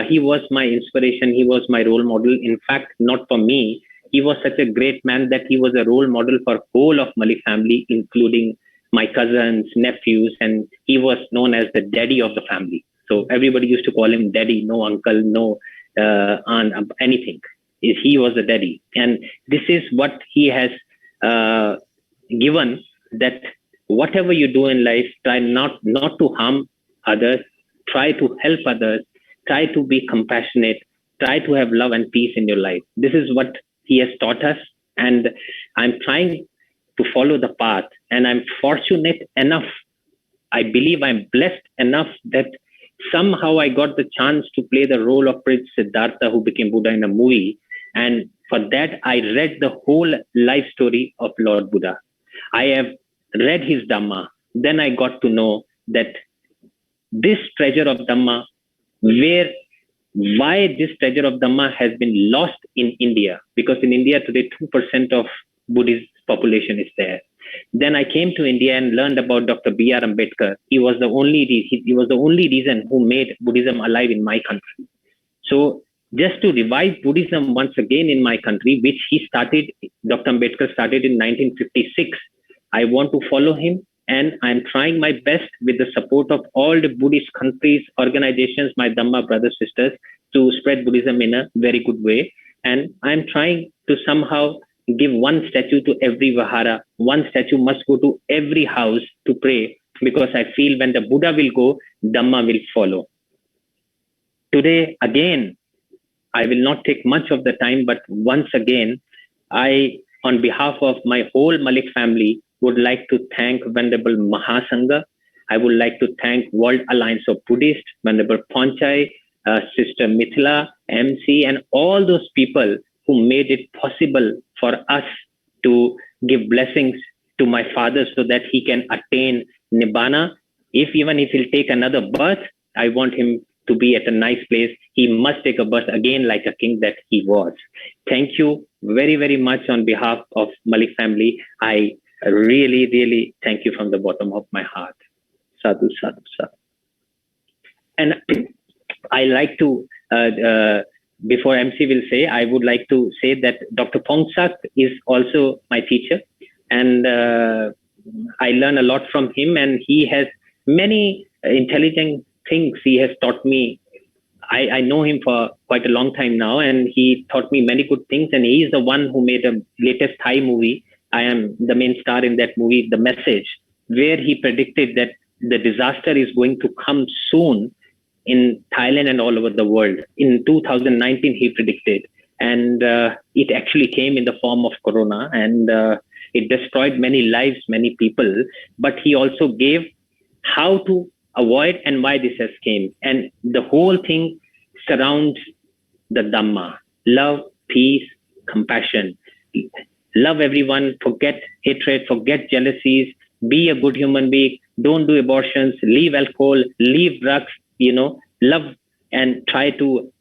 He was my inspiration. He was my role model. In fact, not for me. He was such a great man that he was a role model for whole of Malik family, including my cousins, nephews, and he was known as the daddy of the family. So everybody used to call him daddy, no uncle, no aunt, anything. He was the daddy. And this is what he has given, that whatever you do in life, try not to harm others, try to help others, try to be compassionate, try to have love and peace in your life. This is what he has taught us, and I'm trying to follow the path, and I'm fortunate enough, I believe I'm blessed enough that somehow I got the chance to play the role of Prince Siddhartha, who became Buddha, in a movie. And for that, I read the whole life story of Lord Buddha. I have read his Dhamma. Then I got to know that this treasure of Dhamma, why this treasure of Dhamma has been lost in India, because in India today 2% of Buddhist population is there. Then I came to India and learned about Dr. B.R. Ambedkar. He was the only reason who made Buddhism alive in my country. So just to revive Buddhism once again in my country, which Dr. Ambedkar started in 1956, I want to follow him, and I'm trying my best with the support of all the Buddhist countries, organizations, my Dhamma brothers, sisters, to spread Buddhism in a very good way. And I'm trying to somehow give one statue to every vihara. One statue must go to every house to pray because I feel when the Buddha will go, Dhamma will follow. Today, again, I will not take much of the time, but once again, I, on behalf of my whole Malik family, would like to thank Venerable Mahasangha. I would like to thank World Alliance of Buddhists, Venerable Ponchai, Sister Mithila, MC, and all those people who made it possible for us to give blessings to my father so that he can attain Nibbana. Even if he'll take another birth, I want him to be at a nice place. He must take a birth again like a king that he was. Thank you very, very much on behalf of Malik family. I really, really thank you from the bottom of my heart. Sadhu, sadhu, sadhu. And I like to, before MC will say, I would like to say that Dr. Pongsak is also my teacher. And I learn a lot from him, and he has many intelligent things he has taught me. I know him for quite a long time now, and he taught me many good things. And he is the one who made a latest Thai movie. I am the main star in that movie, The Message, where he predicted that the disaster is going to come soon in Thailand and all over the world. In 2019, he predicted, and it actually came in the form of Corona, and it destroyed many lives, many people. But he also gave how to avoid and why this has came. And the whole thing surrounds the Dhamma: love, peace, compassion. Love everyone, forget hatred, forget jealousies, be a good human being, don't do abortions, leave alcohol, leave drugs, love and try to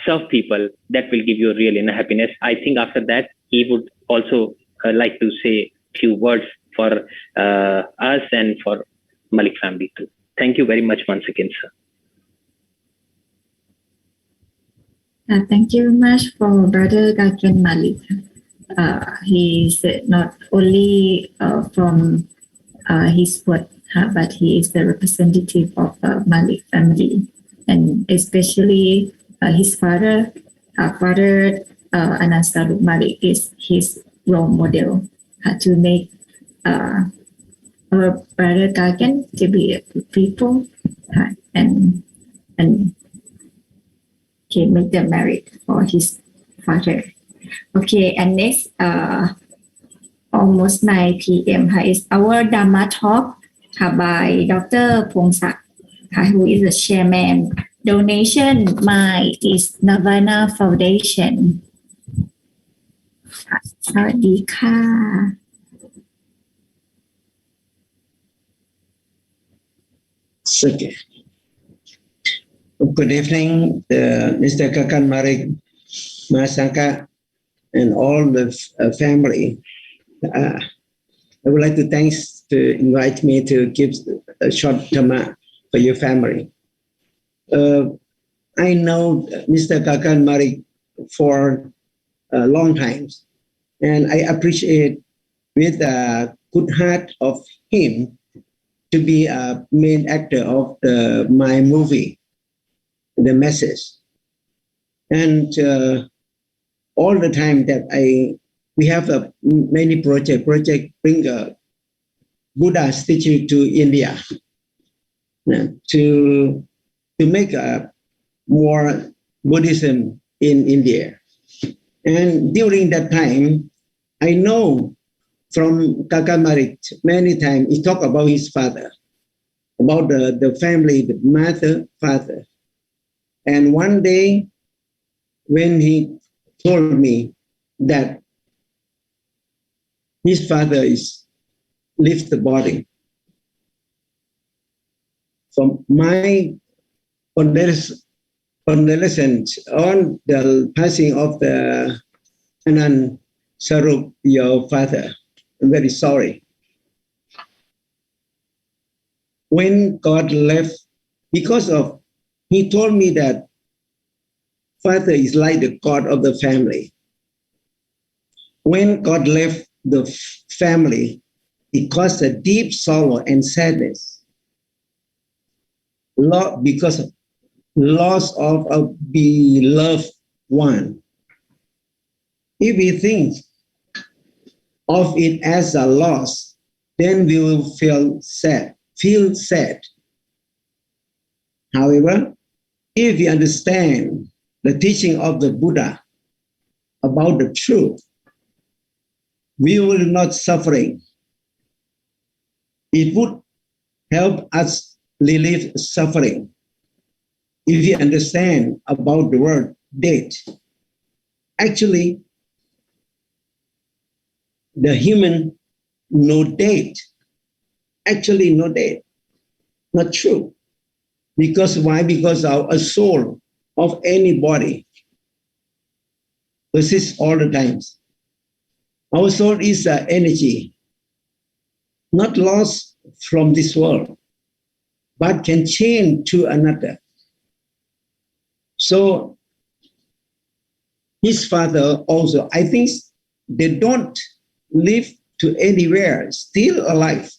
serve people. That will give you a real inner happiness. I think after that, he would also like to say a few words for us and for Malik family too. Thank you very much once again, sir. Thank you very much for Brother Gagan Malik. He is not only from his word, but he is the representative of Malik family, and especially his father, Anand Saroop Malik, is his role model to make our brother Gagan to be a good people and make them married for his father. Okay, and next, almost 9 p.m. is our Dhamma talk by Dr. Pongsak, who is the chairman. Donation my is Nirvana Foundation. สวัสดีค่ะ Okay. Good evening, Mr. Gagan Malik, Mahasangha, and all the family. I would like to thanks to invite me to give a short Dhamma for your family. I know Mr. Gagan Malik for a long time, and I appreciate with a good heart of him to be a main actor of my movie, The Message. And all the time that we have many project bring Buddha statue to India to make more Buddhism in India. And during that time, I know from Gagan Malik many times he talked about his father, about the family, the mother, father. And one day when he told me that his father left the body, from my condolences on the passing of the Anand Saroop, your father. I'm very sorry. When God left, because of, he told me that father is like the God of the family. When God left the family, it caused a deep sorrow and sadness. Because of loss of a beloved one. If we think of it as a loss, then we will feel sad. feel sad. However, if we understand the teaching of the Buddha about the truth, we will not suffering. It would help us relieve suffering. If we understand about the word death, actually, the human no death. Actually, no death. Not true. Because why? Because our soul of any body persists all the times. Our soul is energy, not lost from this world, but can change to another. So his father also, I think they don't live to anywhere, still alive.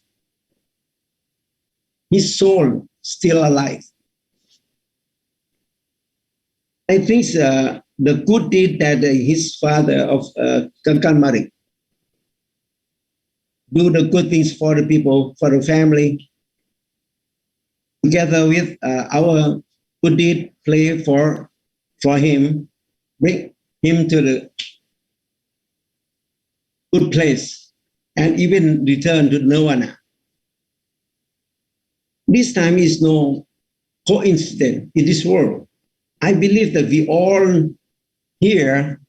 His soul still alive. I think the good deed that his father of Gagan Malik do the good things for the people, for the family, together with our good deed play for him, bring him to the good place and even return to nirvana. This time is no coincidence in this world. I believe that we all here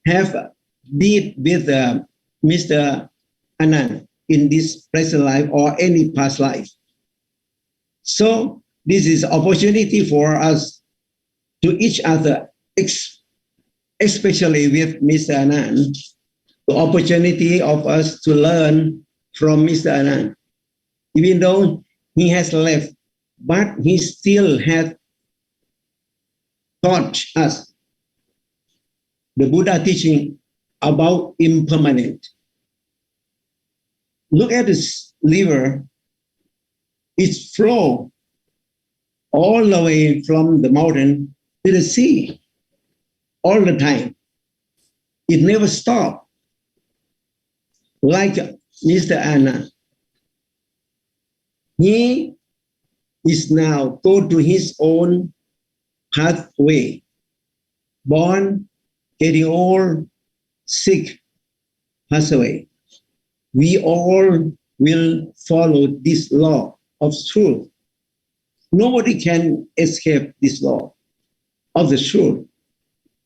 have deed with Mr. Anand in this present life or any past life. So this is opportunity for us to each other, especially with Mr. Anand, the opportunity of us to learn from Mr. Anand. Even though he has left, but he still has taught us the Buddha teaching about impermanent. Look at this river. It's flow all the way from the mountain to the sea all the time. It never stops. Like Mr. Anand, he is now go to his own pathway. Born, getting old, sick, pass away. We all will follow this law of truth. Nobody can escape this law of the truth.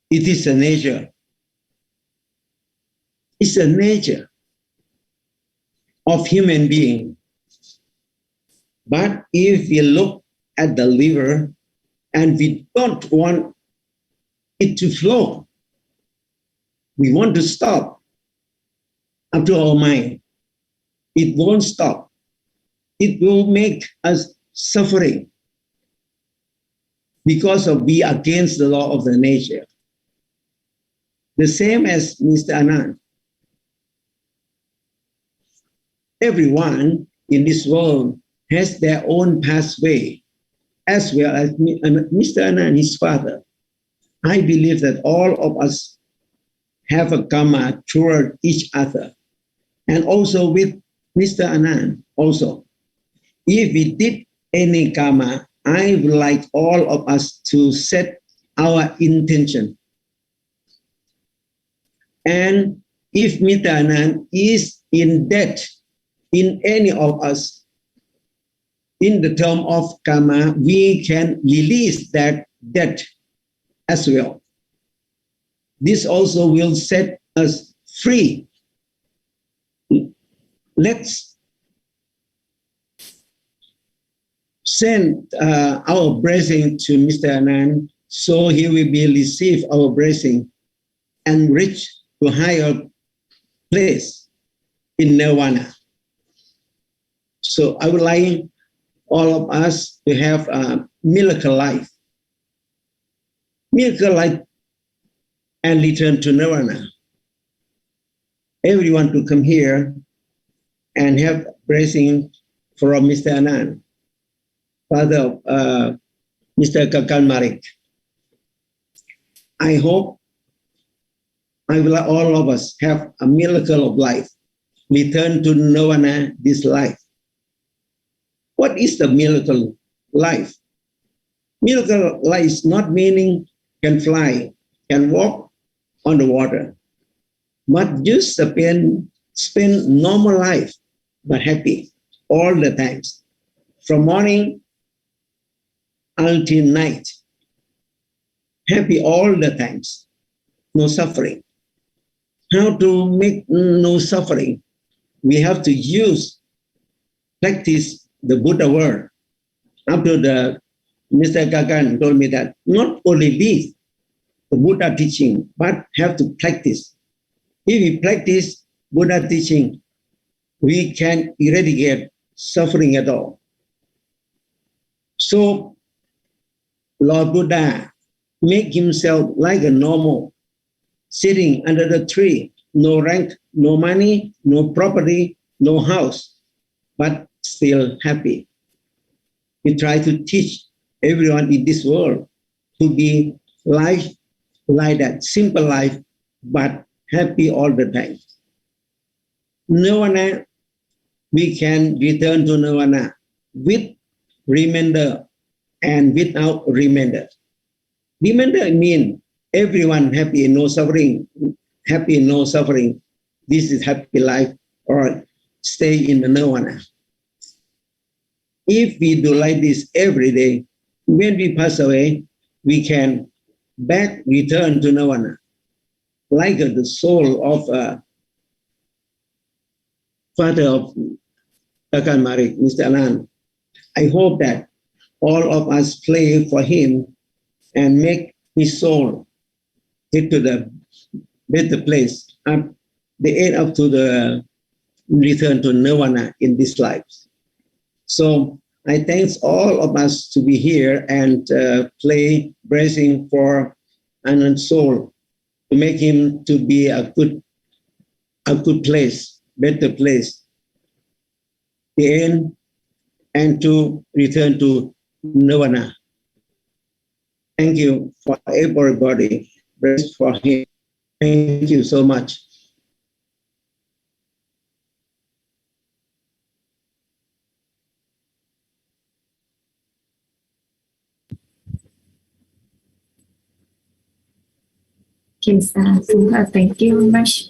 It is a nature. It's a nature of human being. But if we look at the river and we don't want it to flow, we want to stop up to our mind. It won't stop. It will make us suffering because of we against the law of the nature. The same as Mr. Anand. Everyone in this world has their own pathway, as well as Mr. Anand, his father. I believe that all of us have a karma toward each other, and also with Mr. Anand also. If we did any karma, I would like all of us to set our intention. And if Mr. Anand is in debt in any of us, in the term of karma, we can release that debt as well. This also will set us free. Let's send our blessing to Mr. Anand so he will be receive our blessing and reach to higher place in nirvana. So I would like all of us to have a miracle life. Miracle life and return to nirvana. Everyone to come here and have blessing from Mr. Anand, father of Mr. Gagan Malik. I hope all of us have a miracle of life, return to nirvana this life. What is the miracle life? Miracle life is not meaning can fly, can walk on the water, but just spend normal life, but happy all the times, from morning until night. Happy all the times, no suffering. How to make no suffering? We have to practice the Buddha word. After Mr. Gagan told me that not only be the Buddha teaching, but have to practice. If we practice Buddha teaching, we can eradicate suffering at all. So, Lord Buddha make himself like a normal, sitting under the tree, no rank, no money, no property, no house, but still happy. He tried to teach everyone in this world to be life like that, simple life, but happy all the time. Nirvana, we can return to Nirvana with remainder and without remainder. Remainder means everyone happy, no suffering, happy, no suffering. This is happy life, or stay in the Nirvana. If we do like this every day, when we pass away, we can return to Nirvana, like the soul of father of Gagan Malik, Mr. Anand. I hope that all of us pray for him and make his soul get to the better place at the end up to the return to Nirvana in this life. So I thank all of us to be here and play blessing for Anand's soul to make him to be a good place, better place, the end, and to return to Nirvana. Thank you for everybody. Bless for him. Thank you so much. Okay, thank you very much.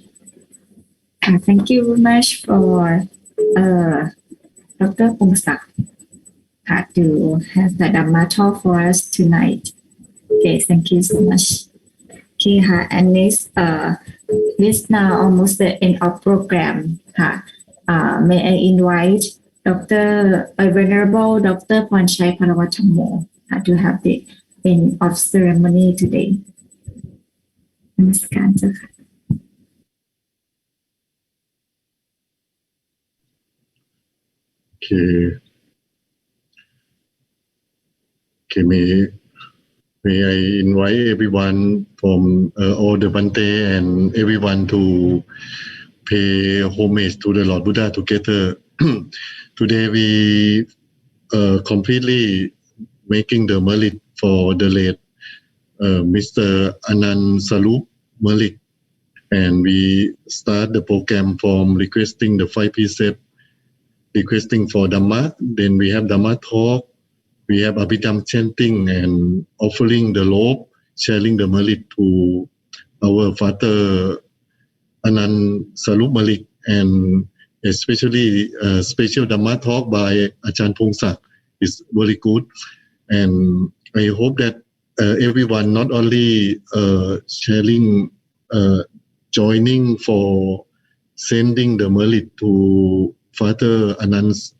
Thank you very much for Dr. Pongsak to have the Dhamma talk for us tonight. Okay, thank you so much. Okay, and this now almost the end of program. May I invite Venerable Dr. Ponchai Parawatthamo to have the end of ceremony today. Namaskar, sir. Okay, may I invite everyone from all the Bante and everyone to pay homage to the Lord Buddha together. Today we completely making the Malik for the late Mr. Anand Saroop Malik, and we start the program from requesting the 5 precepts, requesting for Dhamma, then we have Dhamma talk, we have Abhidhamma Chanting and offering the robe, sharing the Malik to our father Anand Saroop Malik, and especially special Dhamma talk by Ajahn Pongsak is very good, and I hope that everyone not only sharing, joining for sending the Malik to Father Anand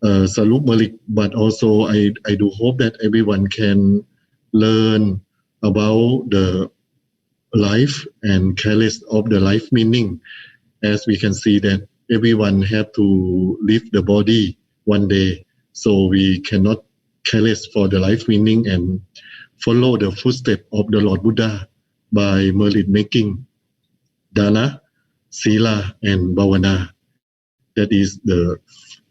Saroop Malik, but also I do hope that everyone can learn about the life and careless of the life meaning, as we can see that everyone have to leave the body one day, so we cannot careless for the life meaning and follow the footsteps of the Lord Buddha by merit making dana, sila, and bhavana. That is the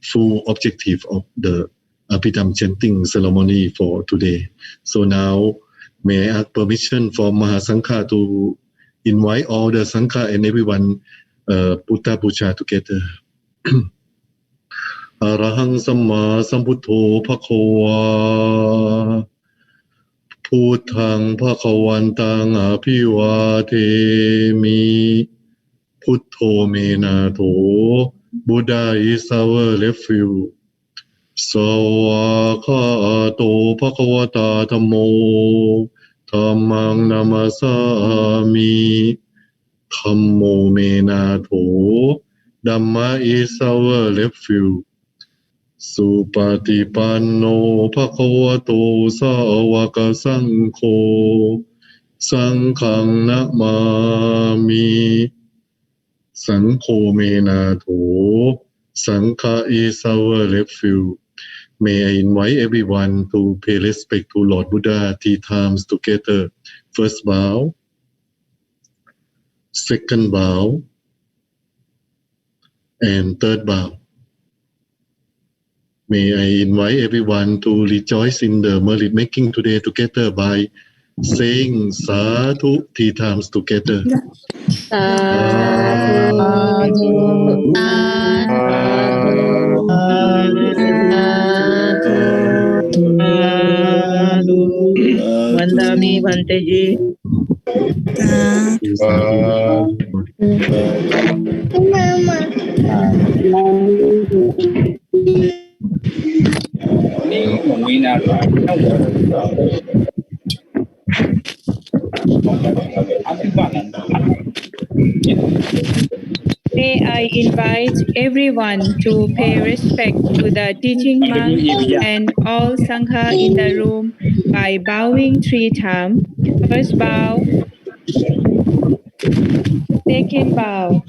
full objective of the Abhidhamma Chanting ceremony for today. So now, may I ask permission for Mahasangha to invite all the Sangha and everyone Buddha Puja together. อะระหังสัมมาสัมพุทโธภควาพุทธังภควันตังอภิวาเทมิพุทโธเมนาโถ Buddha is our refuge สวากขาโตภควตาธัมโมธัมมังนามัสสามิธัมโมเมนาโถ Dhamma is our refuge สุปฏิปันโนภควโตสาวกสังโฆสังฆังนะมามิสังโฆเมนาโถ Sangha is our refuge. May I invite everyone to pay respect to Lord Buddha 3 times together. First bow, second bow, and third bow. May I invite everyone to rejoice in the merit making today together by saying Sadhu 3 times together. Vandami Bhanteji. May I invite everyone to pay respect to the teaching monk and all Sangha in the room by bowing 3 times. First bow, second bow,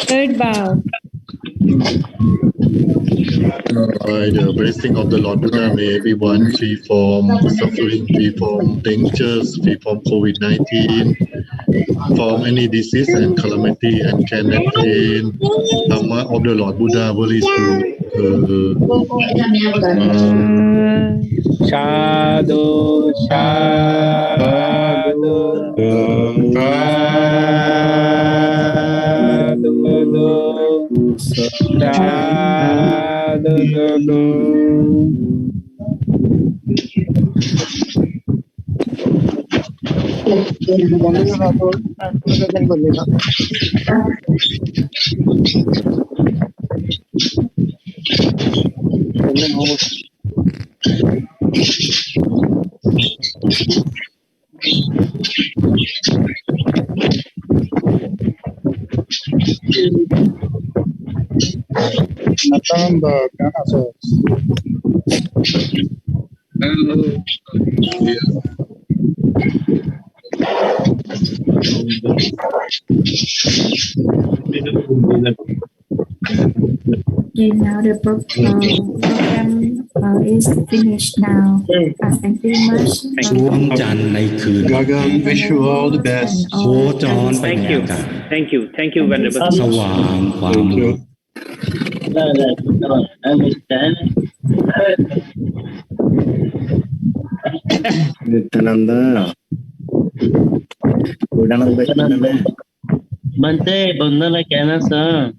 third bow. By the blessing of the Lord Buddha, may everyone free from suffering, free from dangers, free from COVID-19, from any disease and calamity and can attain Dhamma of the Lord Buddha very soon. Sadhu, sadhu, Okay, now the program is finished now. Thank you very much. ดวงจันทร์ในคืน Gagan, wish you all the best. โคจรไปในอากาศ Thank you, Venerable. สว่างความรู้ Nityananda. Bante, Bandana कहना sir.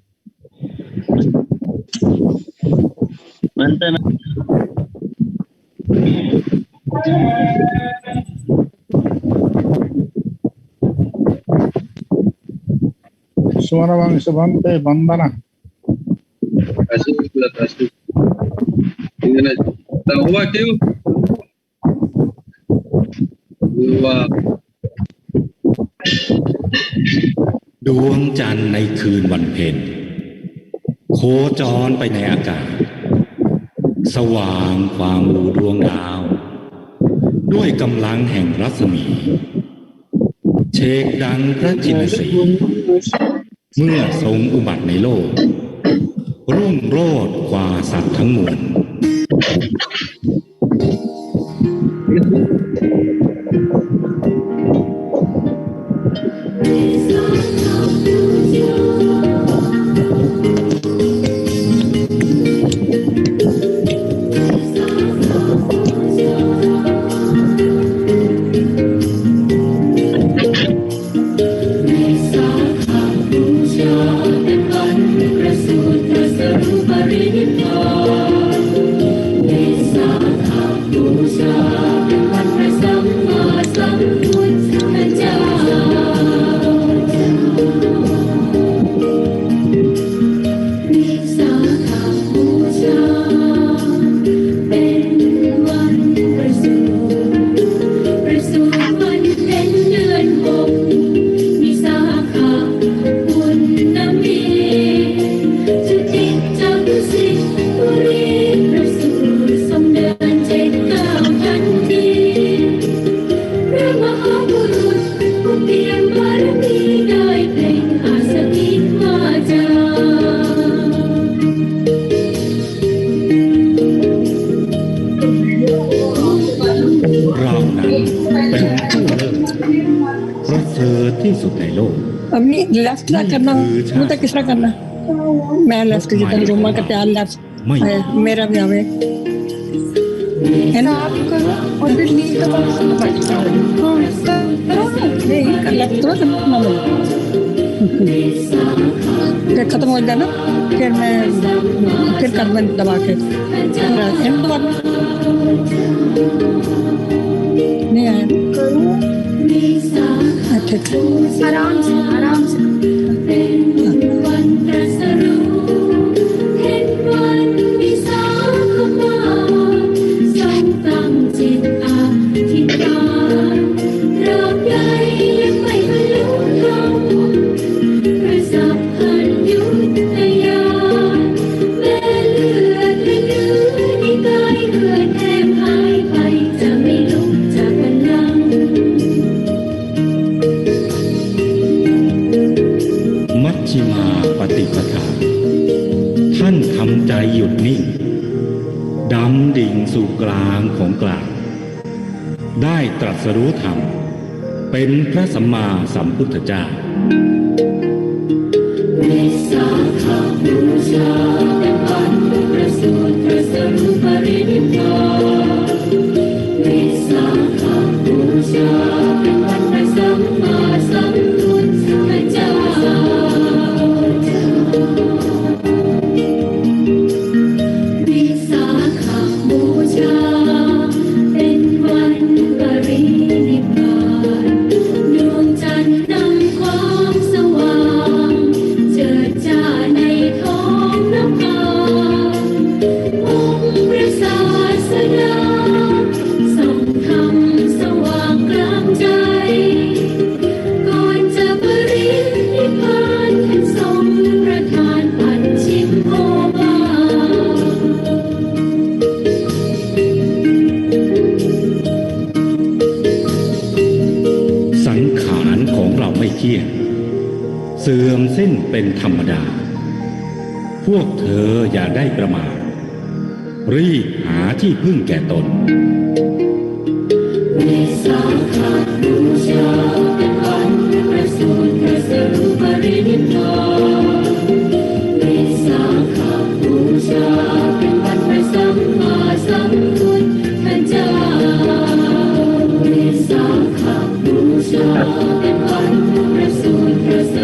Bante na. Swaravang Bante, Bandana. Tahu tu. Wah. ดวงจันทร์ในคืนวันเพ็ญโคจรไปในอากาศสว่างความรู้ดวงดาวด้วยกำลังแห่งรัศมีเชกดังพระจินสีเมื่อทรงอุบัติในโลกรุ่งโรจน์กว่าสัตว์ทั้งมวล Sangha Puja dan Bani Prasuta เพียงบารมีได้เพ่งอาสกิจวาจาเรานั้นเป็นผู้เลิศประเสริฐที่สุดในโลก अपनी left ना करना मुझे किस तरह करना मैं left जिधर रूमा का प्यार लेफ्ट मेरा भी आवे है ना आप करो और फिर नी का नहीं कर लेफ्ट तो करना फिर खत्म हो जाना फिर मैं फिर कदम दबा के एंड दबा नहीं आया अच्छा आराम सेเป็นวันตรัสรู้เห็นวันวิสาขมาทรงตั้งจิตอธิษฐานตราบใดยังไม่บรรลุธรรมพระสัพพัญญุตญาณแม้เลือดและเนื้อในกายเหือดแห้งหายไปจะไม่ลุกจากบัลลังก์มัชฌิมาปฏิปทาท่านทำใจหยุดนิ่งดำดิ่งสู่กลางของกลางได้ตรัสรู้ธรรมเป็นพระสัมมาสัมพุทธเจ้าวิสาขบูชาเป็นวันประสูติตรัสรู้ปรินิพพานวิสาขบูชาเป็นวันพระสัมมาสัมพุทธเจ้าวิสาขบูชาเป็นวันปรินิพพานดวงจันทร์นำความสว่างเจิดจ้าในท้องนภาองค์พระศาสดาส่องธรรมสว่างกลางใจก่อนจะปรินิพพานท่านทรงประทานปัจฉิมโอวาสังขารของเราไม่เที่ยงเสื่อมสิ้นเป็นธรรมดาพวกเธออย่าได้ประมาทรีบหาที่พึ่งแก่ตนวิสาขบูชาเป็นวันประสูติตรัสรู้ปรินิพพานวิสาขบูชาเป็นวันพระสัมมาสัมพุทธเจ้าวิสาขบูชาเป็นวันประสูติตรัส